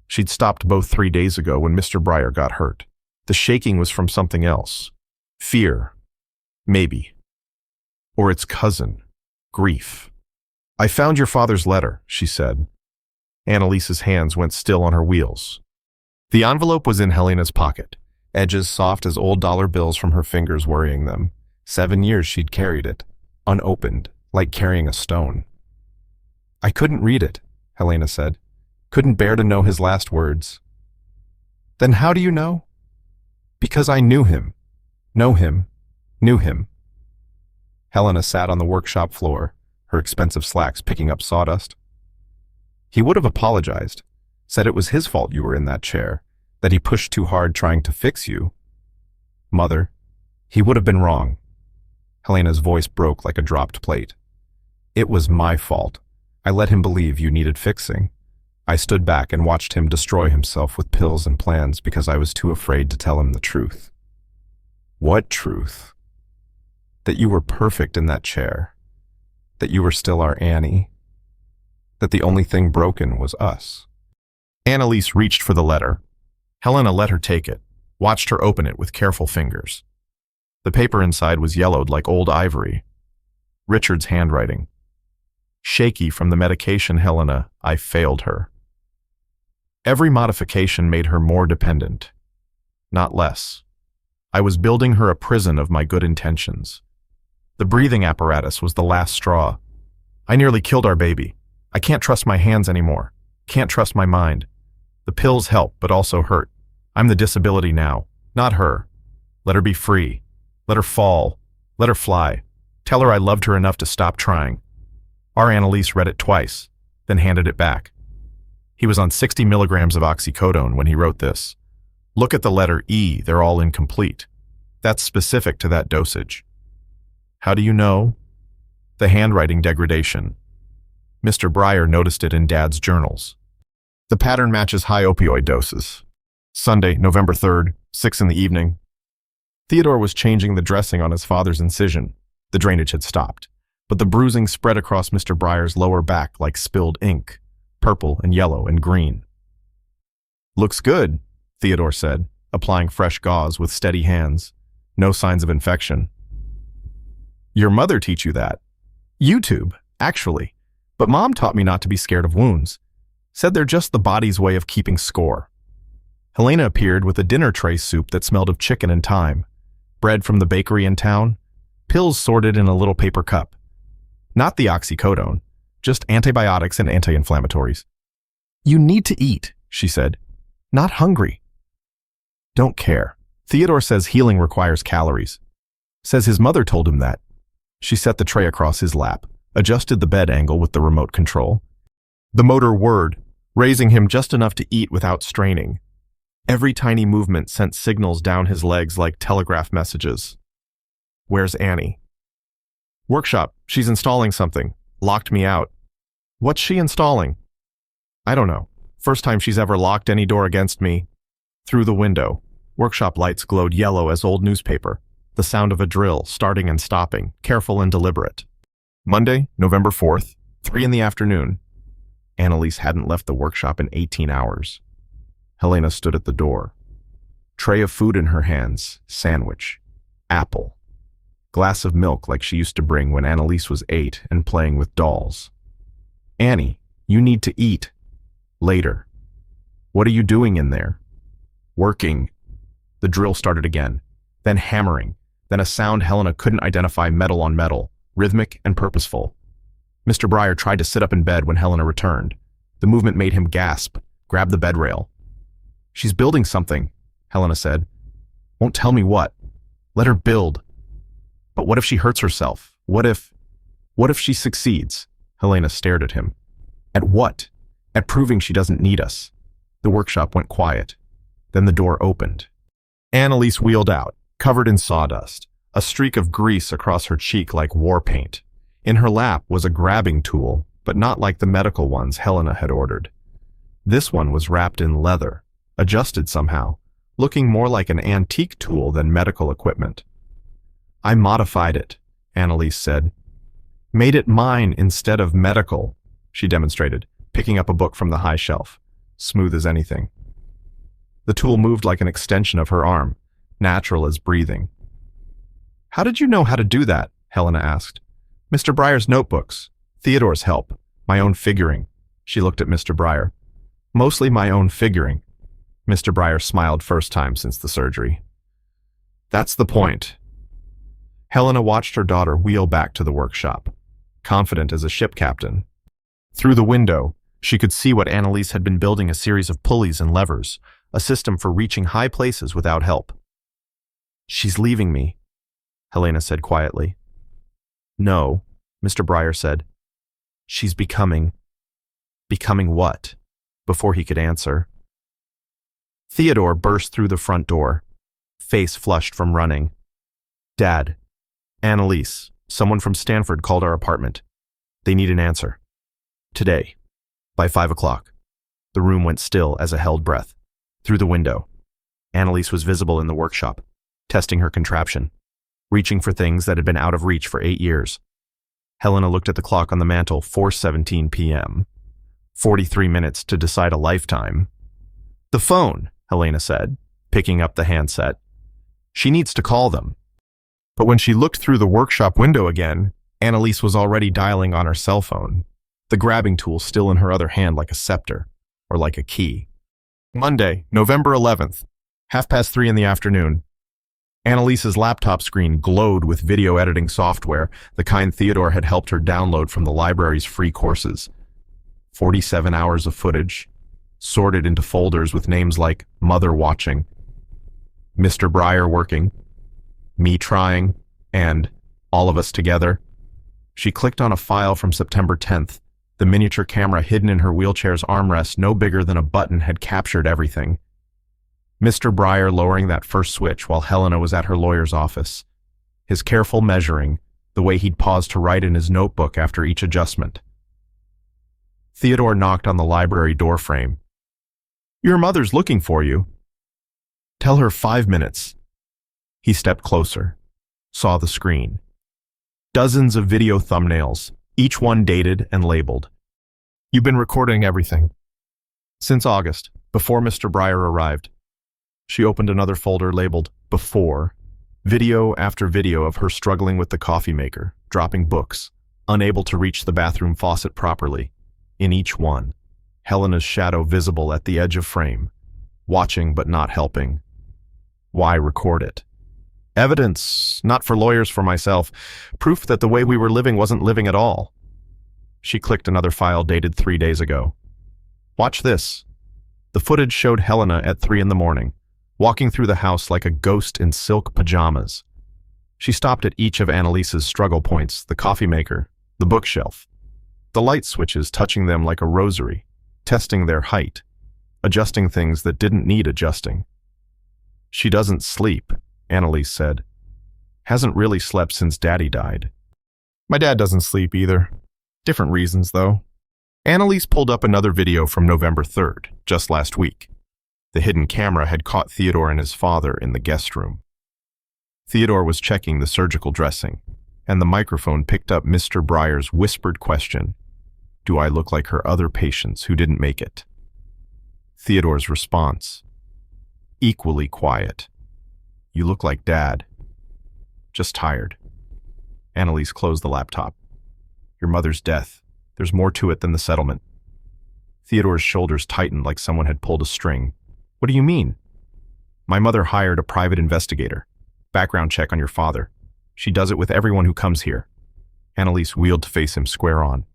She'd stopped both 3 days ago when Mr. Breyer got hurt. The shaking was from something else. Fear. Maybe. Or its cousin. Grief. I found your father's letter, she said. Annalise's hands went still on her wheels. The envelope was in Helena's pocket, edges soft as old dollar bills from her fingers worrying them. 7 years she'd carried it, unopened, like carrying a stone. I couldn't read it, Helena said. Couldn't bear to know his last words. Then how do you know? Because I knew him. Know him. Knew him. Helena sat on the workshop floor, her expensive slacks picking up sawdust. He would have apologized, said it was his fault you were in that chair, that he pushed too hard trying to fix you. Mother, he would have been wrong. Helena's voice broke like a dropped plate. It was my fault. I let him believe you needed fixing. I stood back and watched him destroy himself with pills and plans because I was too afraid to tell him the truth. What truth? That you were perfect in that chair. That you were still our Annie. That the only thing broken was us. Annalise reached for the letter. Helena let her take it, watched her open it with careful fingers. The paper inside was yellowed like old ivory. Richard's handwriting. Shaky from the medication, Helena, I failed her. Every modification made her more dependent, not less. I was building her a prison of my good intentions. The breathing apparatus was the last straw. I nearly killed our baby. I can't trust my hands anymore. Can't trust my mind. The pills help, but also hurt. I'm the disability now, not her. Let her be free. Let her fall. Let her fly. Tell her I loved her enough to stop trying. Our Annalise read it twice, then handed it back. He was on 60 milligrams of oxycodone when he wrote this. Look at the letter E, they're all incomplete. That's specific to that dosage. How do you know? The handwriting degradation. Mr. Breyer noticed it in Dad's journals. The pattern matches high opioid doses. Sunday, November 3rd, 6 in the evening. Theodore was changing the dressing on his father's incision. The drainage had stopped, but the bruising spread across Mr. Breyer's lower back like spilled ink, purple and yellow and green. "Looks good," Theodore said, applying fresh gauze with steady hands. No signs of infection. "Your mother teach you that?" "YouTube, actually. But Mom taught me not to be scared of wounds. Said they're just the body's way of keeping score." Helena appeared with a dinner tray soup that smelled of chicken and thyme, bread from the bakery in town, pills sorted in a little paper cup. Not the oxycodone, just antibiotics and anti-inflammatories. "You need to eat," she said. "Not hungry." "Don't care. Theodore says healing requires calories. Says his mother told him that." She set the tray across his lap, adjusted the bed angle with the remote control. The motor whirred, raising him just enough to eat without straining. Every tiny movement sent signals down his legs like telegraph messages. "Where's Annie?" "Workshop. She's installing something. Locked me out." "What's she installing?" "I don't know. First time she's ever locked any door against me." Through the window, workshop lights glowed yellow as old newspaper, the sound of a drill starting and stopping, careful and deliberate. Monday, November 4th, 3 in the afternoon. Annalise hadn't left the workshop in 18 hours. Helena stood at the door. Tray of food in her hands, sandwich, apple, glass of milk like she used to bring when Annalise was 8 and playing with dolls. "Annie, you need to eat." "Later." "What are you doing in there?" "Working." The drill started again, then hammering, then a sound Helena couldn't identify, metal on metal, rhythmic and purposeful. Mr. Breyer tried to sit up in bed when Helena returned. The movement made him gasp, grab the bed rail. "She's building something," Helena said. "Won't tell me what. Let her build." "But what if she hurts herself? What if she succeeds?" Helena stared at him. "At what?" "At proving she doesn't need us." The workshop went quiet. Then the door opened. Annalise wheeled out, covered in sawdust, a streak of grease across her cheek like war paint. In her lap was a grabbing tool, but not like the medical ones Helena had ordered. This one was wrapped in leather, adjusted somehow, looking more like an antique tool than medical equipment. "I modified it," Annalise said. "Made it mine instead of medical," she demonstrated, picking up a book from the high shelf, smooth as anything. The tool moved like an extension of her arm, natural as breathing. "How did you know how to do that?" Helena asked. "Mr. Breyer's notebooks, Theodore's help, my own figuring." She looked at Mr. Breyer. "Mostly my own figuring." Mr. Breyer smiled, first time since the surgery. "That's the point." Helena watched her daughter wheel back to the workshop, confident as a ship captain. Through the window, she could see what Annalise had been building, a series of pulleys and levers, a system for reaching high places without help. "She's leaving me," Helena said quietly. "No," Mr. Breyer said. "She's becoming." "Becoming what?" Before he could answer. Theodore burst through the front door, face flushed from running. "Dad, Annalise, someone from Stanford called our apartment. They need an answer. Today, by 5 o'clock. The room went still as a held breath. Through the window, Annalise was visible in the workshop, testing her contraption, reaching for things that had been out of reach for 8 years. Helena looked at the clock on the mantel, 4:17 p.m. 43 minutes to decide a lifetime. "The phone," Helena said, picking up the handset. "She needs to call them." But when she looked through the workshop window again, Annalise was already dialing on her cell phone, the grabbing tool still in her other hand like a scepter, or like a key. Monday, November 11th, 3:30 in the afternoon. Annalise's laptop screen glowed with video editing software, the kind Theodore had helped her download from the library's free courses. 47 hours of footage, sorted into folders with names like Mother Watching, Mr. Breyer Working, Me Trying, and All of Us Together. She clicked on a file from September 10th. The miniature camera hidden in her wheelchair's armrest, no bigger than a button, had captured everything. Mr. Breyer lowering that first switch while Helena was at her lawyer's office. His careful measuring, the way he'd paused to write in his notebook after each adjustment. Theodore knocked on the library doorframe. "Your mother's looking for you." "Tell her 5 minutes." He stepped closer, saw the screen. Dozens of video thumbnails, each one dated and labeled. You've been recording everything. Since August, before Mr. Breyer arrived. She opened another folder labeled Before. Video after video of her struggling with the coffee maker, dropping books, unable to reach the bathroom faucet properly. In each one, Helena's shadow visible at the edge of frame, watching but not helping. Why record it? Evidence, not for lawyers, for myself. Proof that the way we were living wasn't living at all. She clicked another file dated 3 days ago. Watch this. The footage showed Helena at 3 in the morning, walking through the house like a ghost in silk pajamas. She stopped at each of Annalise's struggle points, the coffee maker, the bookshelf, the light switches touching them like a rosary, testing their height, adjusting things that didn't need adjusting. She doesn't sleep, Annalise said. Hasn't really slept since Daddy died. My dad doesn't sleep either. Different reasons, though. Annalise pulled up another video from November 3rd, just last week. The hidden camera had caught Theodore and his father in the guest room. Theodore was checking the surgical dressing, and the microphone picked up Mr. Breyer's whispered question, "Do I look like her other patients who didn't make it?" Theodore's response, equally quiet. "You look like Dad. Just tired." Annalise closed the laptop. "Your mother's death. There's more to it than the settlement." Theodore's shoulders tightened like someone had pulled a string. "What do you mean?" "My mother hired a private investigator. Background check on your father. She does it with everyone who comes here." Annalise wheeled to face him square on.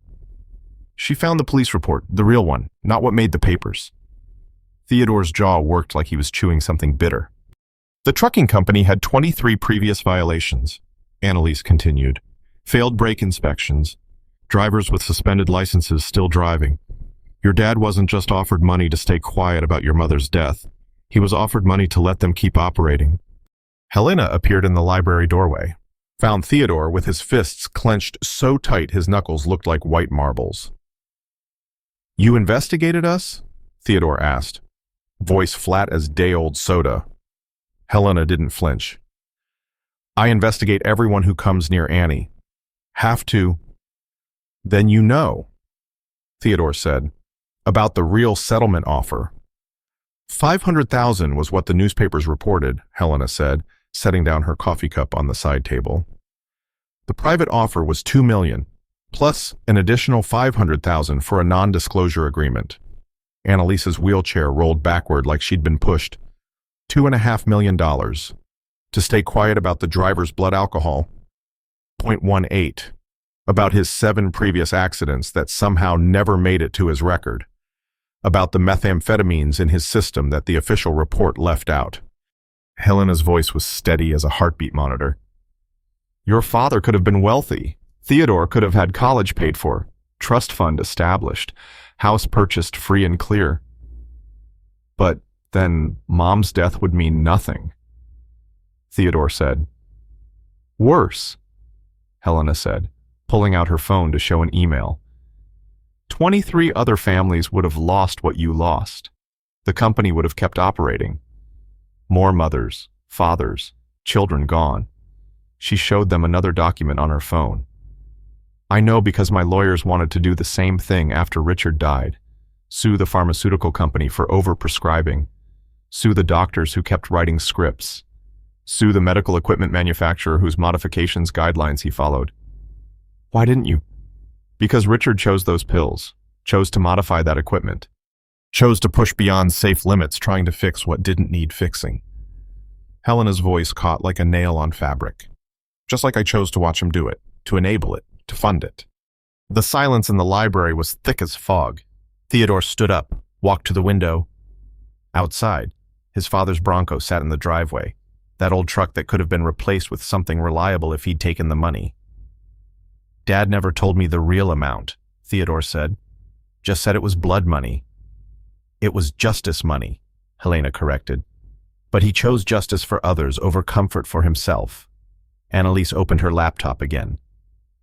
"She found the police report, the real one, not what made the papers." Theodore's jaw worked like he was chewing something bitter. "The trucking company had 23 previous violations," Annalise continued. "Failed brake inspections. Drivers with suspended licenses still driving. Your dad wasn't just offered money to stay quiet about your mother's death. He was offered money to let them keep operating." Helena appeared in the library doorway, found Theodore with his fists clenched so tight his knuckles looked like white marbles. "You investigated us?" Theodore asked, voice flat as day-old soda. Helena didn't flinch. "I investigate everyone who comes near Annie. Have to." "Then you know," Theodore said, "about the real settlement offer." 500,000 was what the newspapers reported, Helena said, setting down her coffee cup on the side table. The private offer was 2 million, plus an additional 500,000 for a non-disclosure agreement. Annalise's wheelchair rolled backward like she'd been pushed. $2.5 million to stay quiet about the driver's blood alcohol. 0.18 about his 7 previous accidents that somehow never made it to his record. About the methamphetamines in his system that the official report left out. Helena's voice was steady as a heartbeat monitor. "Your father could have been wealthy. Theodore could have had college paid for, trust fund established, house purchased free and clear. But then Mom's death would mean nothing," Theodore said. "Worse," Helena said, pulling out her phone to show an email. 23 other families would have lost what you lost. The company would have kept operating. More mothers, fathers, children gone. She showed them another document on her phone. "I know because my lawyers wanted to do the same thing after Richard died. Sue the pharmaceutical company for overprescribing. Sue the doctors who kept writing scripts. Sue the medical equipment manufacturer whose modifications guidelines he followed." "Why didn't you?" "Because Richard chose those pills, chose to modify that equipment, chose to push beyond safe limits trying to fix what didn't need fixing." Helena's voice caught like a nail on fabric. "Just like I chose to watch him do it, to enable it, to fund it." The silence in the library was thick as fog. Theodore stood up, walked to the window. Outside, his father's Bronco sat in the driveway, that old truck that could have been replaced with something reliable if he'd taken the money. "Dad never told me the real amount," Theodore said. "Just said it was blood money." "It was justice money," Helena corrected. "But he chose justice for others over comfort for himself." Annalise opened her laptop again,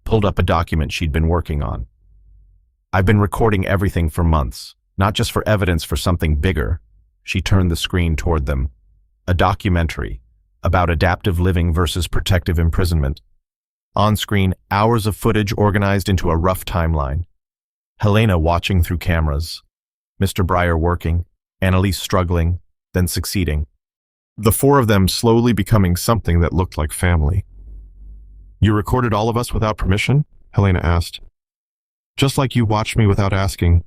pulled up a document she'd been working on. "I've been recording everything for months, not just for evidence for something bigger." She turned the screen toward them. "A documentary about adaptive living versus protective imprisonment." On screen, hours of footage organized into a rough timeline. Helena watching through cameras. Mr. Breyer working, Annalise struggling, then succeeding. The four of them slowly becoming something that looked like family. "You recorded all of us without permission?" Helena asked. "Just like you watched me without asking."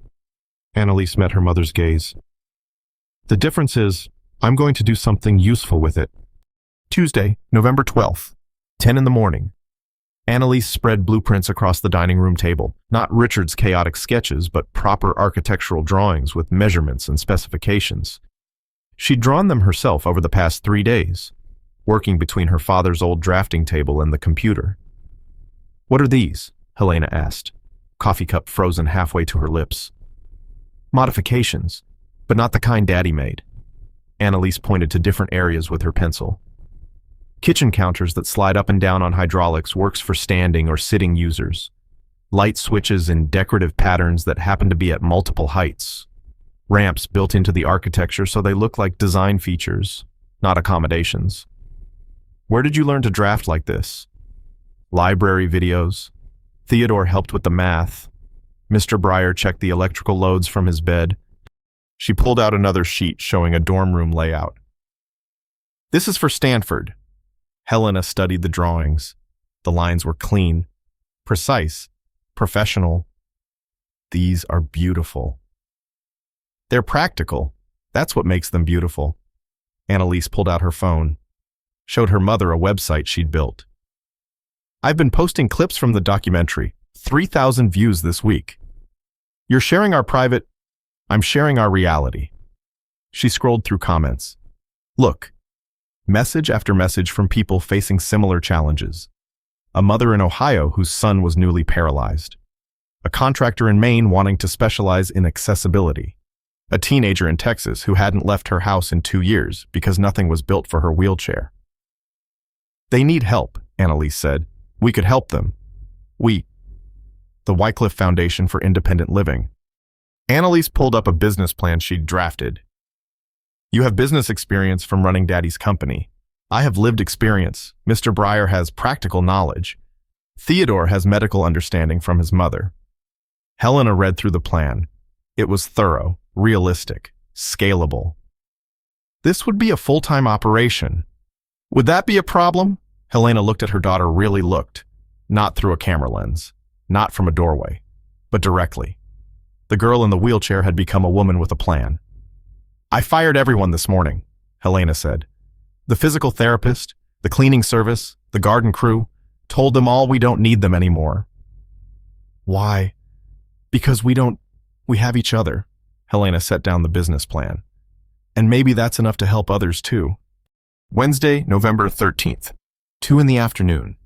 Annalise met her mother's gaze. "The difference is, I'm going to do something useful with it." Tuesday, November 12th, 10 in the morning. Annalise spread blueprints across the dining room table. Not Richard's chaotic sketches, but proper architectural drawings with measurements and specifications. She'd drawn them herself over the past 3 days, working between her father's old drafting table and the computer. "What are these?" Helena asked, coffee cup frozen halfway to her lips. "Modifications, but not the kind Daddy made." Annalise pointed to different areas with her pencil. "Kitchen counters that slide up and down on hydraulics works for standing or sitting users. Light switches in decorative patterns that happen to be at multiple heights. Ramps built into the architecture so they look like design features, not accommodations." "Where did you learn to draft like this?" "Library videos. Theodore helped with the math. Mr. Breyer checked the electrical loads from his bed." She pulled out another sheet showing a dorm room layout. "This is for Stanford." Helena studied the drawings. The lines were clean, precise, professional. "These are beautiful." "They're practical. That's what makes them beautiful." Annalise pulled out her phone, showed her mother a website she'd built. "I've been posting clips from the documentary. 3,000 views this week. You're sharing our private, I'm sharing our reality." She scrolled through comments. Look, message after message from people facing similar challenges. A mother in Ohio whose son was newly paralyzed. A contractor in Maine wanting to specialize in accessibility. A teenager in Texas who hadn't left her house in 2 years because nothing was built for her wheelchair. "They need help," Annalise said. "We could help them. The Wycliffe Foundation for Independent Living." Annalise pulled up a business plan she'd drafted. "You have business experience from running Daddy's company. I have lived experience. Mr. Breyer has practical knowledge. Theodore has medical understanding from his mother." Helena read through the plan. It was thorough, realistic, scalable. "This would be a full-time operation." "Would that be a problem?" Helena looked at her daughter, really looked, not through a camera lens, not from a doorway, but directly. The girl in the wheelchair had become a woman with a plan. "I fired everyone this morning," Helena said. "The physical therapist, the cleaning service, the garden crew, told them all we don't need them anymore." "Why?" "Because we have each other." Helena set down the business plan. "And maybe that's enough to help others too." Wednesday, November 13th, 2 in the afternoon.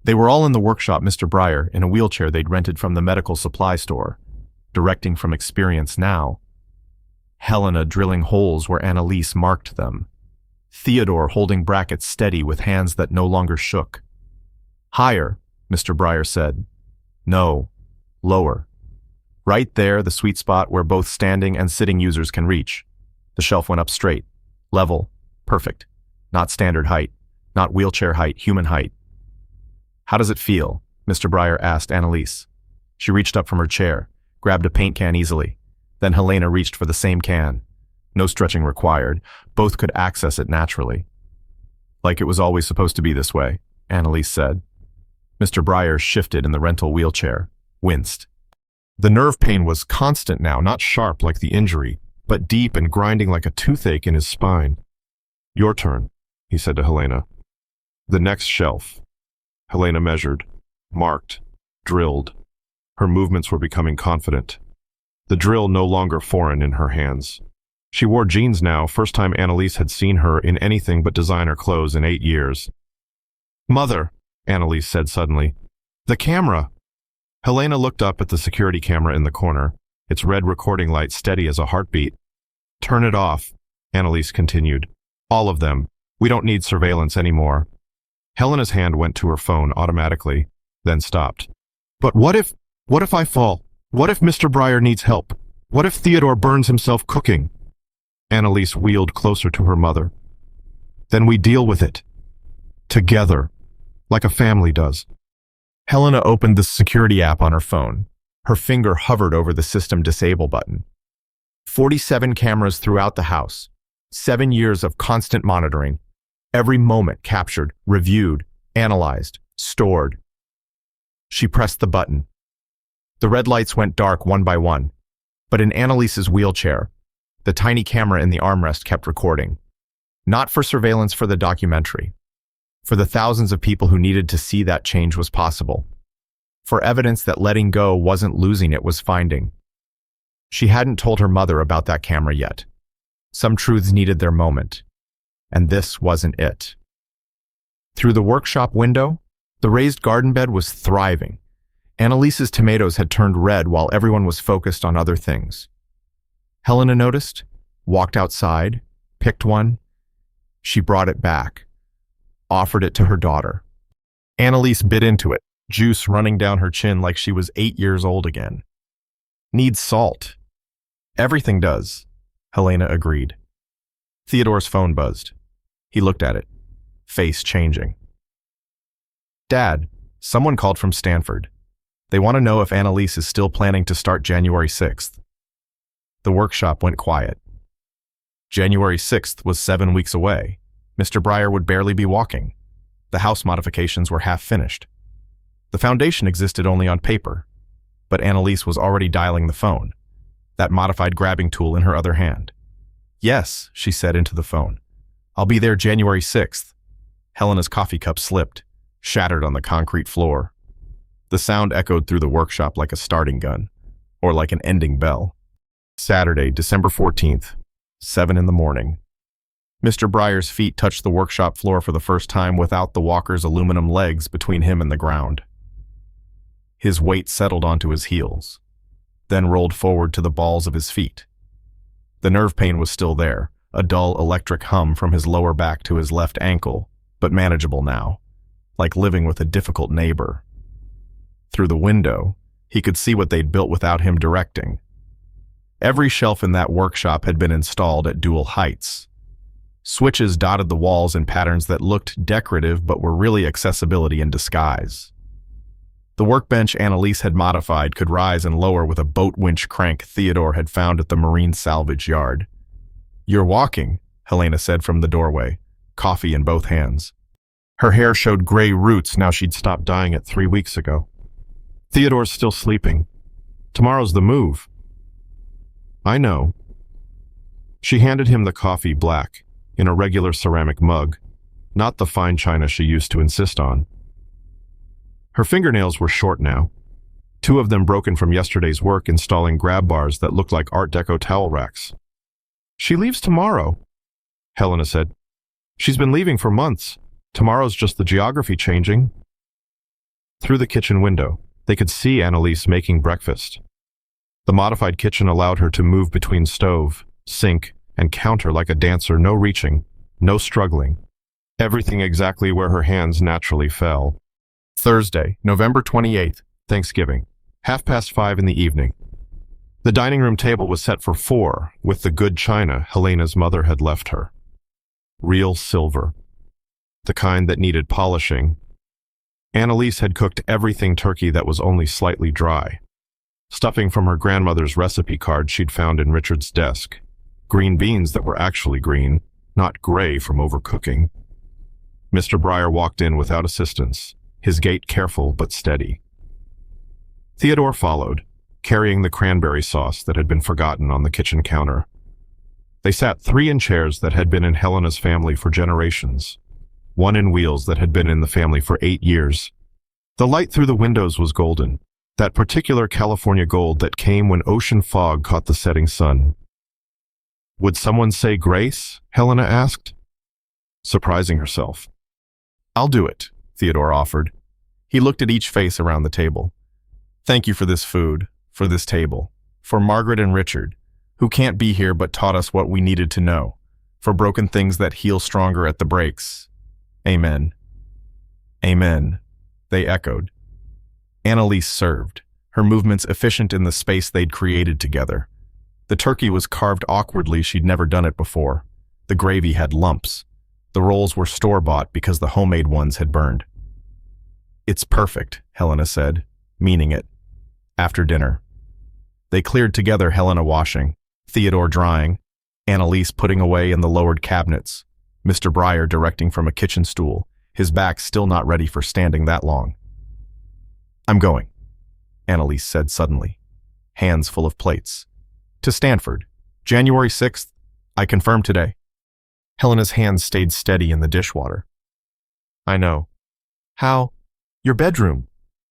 They were all in the workshop, Mr. Breyer, in a wheelchair they'd rented from the medical supply store, directing from experience now. Helena drilling holes where Annalise marked them. Theodore holding brackets steady with hands that no longer shook. "Higher," Mr. Breyer said. "No, lower. Right there, the sweet spot where both standing and sitting users can reach." The shelf went up straight, level, perfect. Not standard height, not wheelchair height, human height. "How does it feel?" Mr. Breyer asked Annalise. She reached up from her chair, grabbed a paint can easily. Then Helena reached for the same can. No stretching required. Both could access it naturally. "Like it was always supposed to be this way," Annalise said. Mr. Breyer shifted in the rental wheelchair, winced. The nerve pain was constant now, not sharp like the injury, but deep and grinding like a toothache in his spine. "Your turn," he said to Helena. "The next shelf." Helena measured, marked, drilled. Her movements were becoming confident. The drill no longer foreign in her hands. She wore jeans now, first time Annalise had seen her in anything but designer clothes in 8 years. "Mother," Annalise said suddenly. "The camera." Helena looked up at the security camera in the corner, its red recording light steady as a heartbeat. "Turn it off," Annalise continued. "All of them. We don't need surveillance anymore." Helena's hand went to her phone automatically, then stopped. "But what if I fall? What if Mr. Breyer needs help? What if Theodore burns himself cooking?" Annalise wheeled closer to her mother. "Then we deal with it. Together. Like a family does." Helena opened the security app on her phone. Her finger hovered over the system disable button. 47 cameras throughout the house. 7 years of constant monitoring. Every moment captured, reviewed, analyzed, stored. She pressed the button. The red lights went dark one by one. But in Annalise's wheelchair, the tiny camera in the armrest kept recording. Not for surveillance for the documentary. For the thousands of people who needed to see that change was possible. For evidence that letting go wasn't losing, it was finding. She hadn't told her mother about that camera yet. Some truths needed their moment. And this wasn't it. Through the workshop window, the raised garden bed was thriving. Annalise's tomatoes had turned red while everyone was focused on other things. Helena noticed, walked outside, picked one. She brought it back, offered it to her daughter. Annalise bit into it, juice running down her chin like she was 8 years old again. Needs salt. Everything does, Helena agreed. Theodore's phone buzzed. He looked at it, face changing. Dad, someone called from Stanford. They want to know if Annalise is still planning to start January 6th. The workshop went quiet. January 6th was 7 weeks away. Mr. Breyer would barely be walking. The house modifications were half finished. The foundation existed only on paper, but Annalise was already dialing the phone, that modified grabbing tool in her other hand. Yes, she said into the phone. I'll be there January 6th. Helena's coffee cup slipped, shattered on the concrete floor. The sound echoed through the workshop like a starting gun, or like an ending bell. Saturday, December 14th, 7 in the morning. Mr. Breyer's feet touched the workshop floor for the first time without the walker's aluminum legs between him and the ground. His weight settled onto his heels, then rolled forward to the balls of his feet. The nerve pain was still there, a dull electric hum from his lower back to his left ankle, but manageable now, like living with a difficult neighbor. Through the window, he could see what they'd built without him directing. Every shelf in that workshop had been installed at dual heights. Switches dotted the walls in patterns that looked decorative but were really accessibility in disguise. The workbench Annalise had modified could rise and lower with a boat winch crank Theodore had found at the marine salvage yard. You're walking, Helena said from the doorway, coffee in both hands. Her hair showed gray roots now she'd stopped dyeing it 3 weeks ago. Theodore's still sleeping. Tomorrow's the move. I know. She handed him the coffee black, in a regular ceramic mug, not the fine china she used to insist on. Her fingernails were short now, 2 of them broken from yesterday's work installing grab bars that looked like Art Deco towel racks. She leaves tomorrow, Helena said. She's been leaving for months. Tomorrow's just the geography changing. Through the kitchen window, they could see Annalise making breakfast. The modified kitchen allowed her to move between stove, sink, and counter like a dancer, no reaching, no struggling. Everything exactly where her hands naturally fell. Thursday, November 28th, Thanksgiving, 5:30 in the evening. The dining room table was set for 4, with the good china Helena's mother had left her. Real silver. The kind that needed polishing. Annalise had cooked everything turkey that was only slightly dry. Stuffing from her grandmother's recipe card she'd found in Richard's desk. Green beans that were actually green, not gray from overcooking. Mr. Breyer walked in without assistance, his gait careful but steady. Theodore followed, carrying the cranberry sauce that had been forgotten on the kitchen counter. They sat 3 in chairs that had been in Helena's family for generations, 1 in wheels that had been in the family for 8 years. The light through the windows was golden, that particular California gold that came when ocean fog caught the setting sun. Would someone say grace? Helena asked, surprising herself. I'll do it, Theodore offered. He looked at each face around the table. Thank you for this food, for this table, for Margaret and Richard, who can't be here but taught us what we needed to know, for broken things that heal stronger at the breaks. Amen. Amen, they echoed. Annalise served, her movements efficient in the space they'd created together. The turkey was carved awkwardly, she'd never done it before. The gravy had lumps. The rolls were store-bought because the homemade ones had burned. It's perfect, Helena said, meaning it. After dinner, they cleared together, Helena washing, Theodore drying, Annalise putting away in the lowered cabinets, Mr. Breyer directing from a kitchen stool, his back still not ready for standing that long. I'm going, Annalise said suddenly, hands full of plates. To Stanford, January 6th, I confirm today. Helena's hands stayed steady in the dishwater. I know. How? Your bedroom.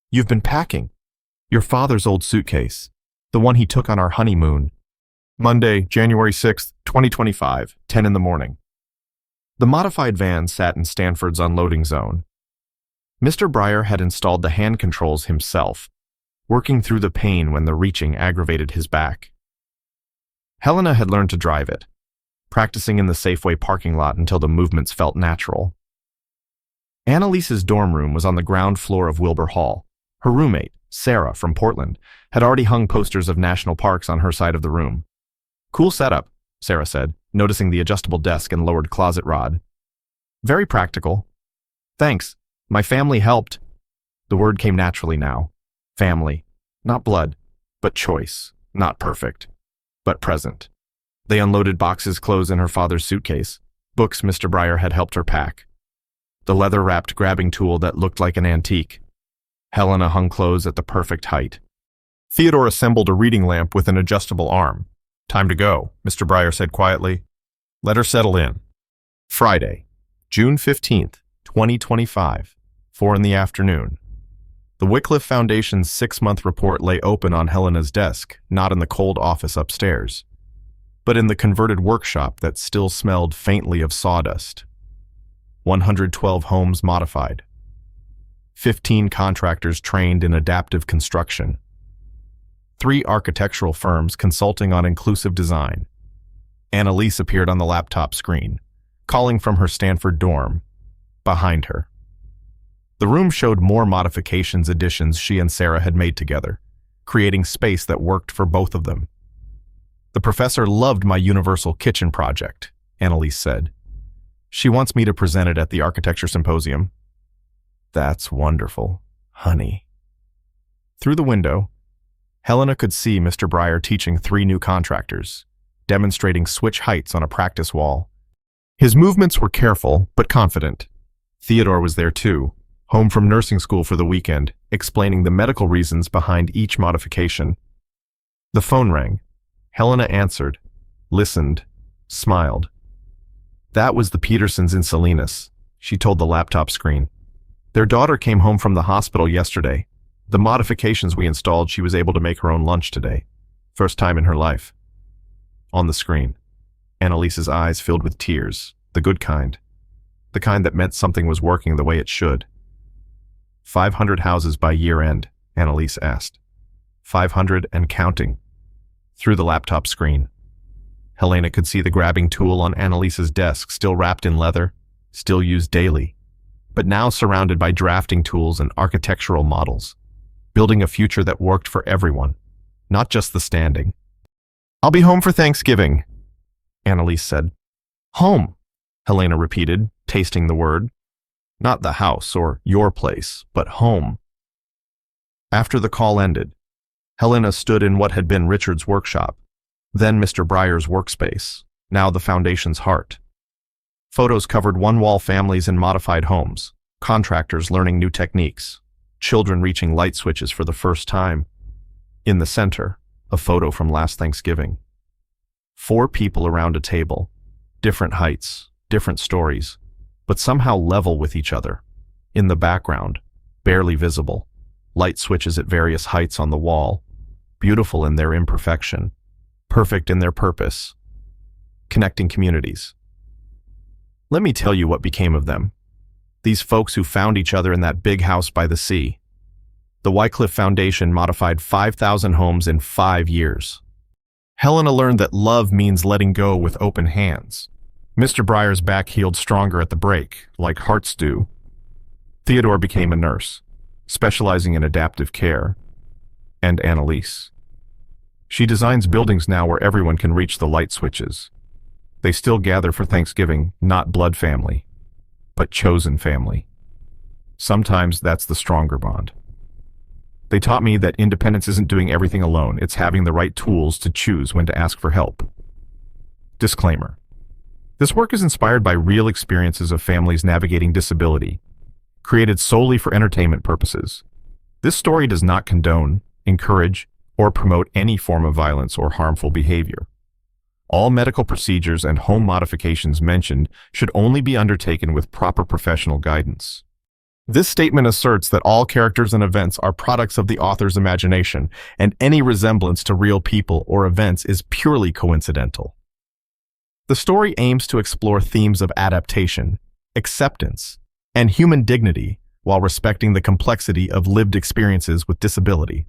You've been packing. Your father's old suitcase, the one he took on our honeymoon. Monday, January 6th, 2025, 10 in the morning. The modified van sat in Stanford's unloading zone. Mr. Breyer had installed the hand controls himself, working through the pain when the reaching aggravated his back. Helena had learned to drive it, practicing in the Safeway parking lot until the movements felt natural. Annalise's dorm room was on the ground floor of Wilbur Hall. Her roommate, Sarah from Portland, had already hung posters of national parks on her side of the room. Cool setup, Sarah said, noticing the adjustable desk and lowered closet rod. Very practical. Thanks. My family helped. The word came naturally now. Family. Not blood, but choice. Not perfect, but present. They unloaded boxes, clothes in her father's suitcase, books Mr. Breyer had helped her pack. The leather-wrapped grabbing tool that looked like an antique. Helena hung clothes at the perfect height. Theodore assembled a reading lamp with an adjustable arm. Time to go, Mr. Breyer said quietly. Let her settle in. Friday, June 15th, 2025, 4 in the afternoon. The Wycliffe Foundation's 6-month report lay open on Helena's desk, not in the cold office upstairs, but in the converted workshop that still smelled faintly of sawdust. 112 homes modified. 15 contractors trained in adaptive construction. 3 architectural firms consulting on inclusive design. Annalise appeared on the laptop screen, calling from her Stanford dorm, behind her. The room showed more modifications additions she and Sarah had made together, creating space that worked for both of them. The professor loved my universal kitchen project, Annalise said. She wants me to present it at the architecture symposium. That's wonderful, honey. Through the window, Helena could see Mr. Breyer teaching 3 new contractors, demonstrating switch heights on a practice wall. His movements were careful but confident. Theodore was there too, home from nursing school for the weekend, explaining the medical reasons behind each modification. The phone rang. Helena answered, listened, smiled. That was the Petersons in Salinas, she told the laptop screen. Their daughter came home from the hospital yesterday. The modifications we installed, she was able to make her own lunch today. First time in her life. On the screen, Annalise's eyes filled with tears, the good kind. The kind that meant something was working the way it should. 500 houses by year end, Annalise asked. 500 and counting. Through the laptop screen, Helena could see the grabbing tool on Annalise's desk, still wrapped in leather, still used daily, but now surrounded by drafting tools and architectural models, building a future that worked for everyone, not just the standing. I'll be home for Thanksgiving, Annalise said. Home, Helena repeated, tasting the word. Not the house or your place, but home. After the call ended, Helena stood in what had been Richard's workshop, then Mr. Breyer's workspace, now the foundation's heart. Photos covered one-wall families in modified homes, contractors learning new techniques, children reaching light switches for the first time. In the center, a photo from last Thanksgiving. 4 people around a table, different heights, different stories, but somehow level with each other. In the background, barely visible, light switches at various heights on the wall, beautiful in their imperfection, perfect in their purpose, connecting communities. Let me tell you what became of them. These folks who found each other in that big house by the sea. The Wycliffe Foundation modified 5,000 homes in 5 years. Helena learned that love means letting go with open hands. Mr. Breyer's back healed stronger at the break, like hearts do. Theodore became a nurse, specializing in adaptive care. And Annalise. She designs buildings now where everyone can reach the light switches. They still gather for Thanksgiving, not blood family, but chosen family. Sometimes that's the stronger bond. They taught me that independence isn't doing everything alone, it's having the right tools to choose when to ask for help. Disclaimer. This work is inspired by real experiences of families navigating disability, created solely for entertainment purposes. This story does not condone, encourage, or promote any form of violence or harmful behavior. All medical procedures and home modifications mentioned should only be undertaken with proper professional guidance. This statement asserts that all characters and events are products of the author's imagination, and any resemblance to real people or events is purely coincidental. The story aims to explore themes of adaptation, acceptance, and human dignity while respecting the complexity of lived experiences with disability.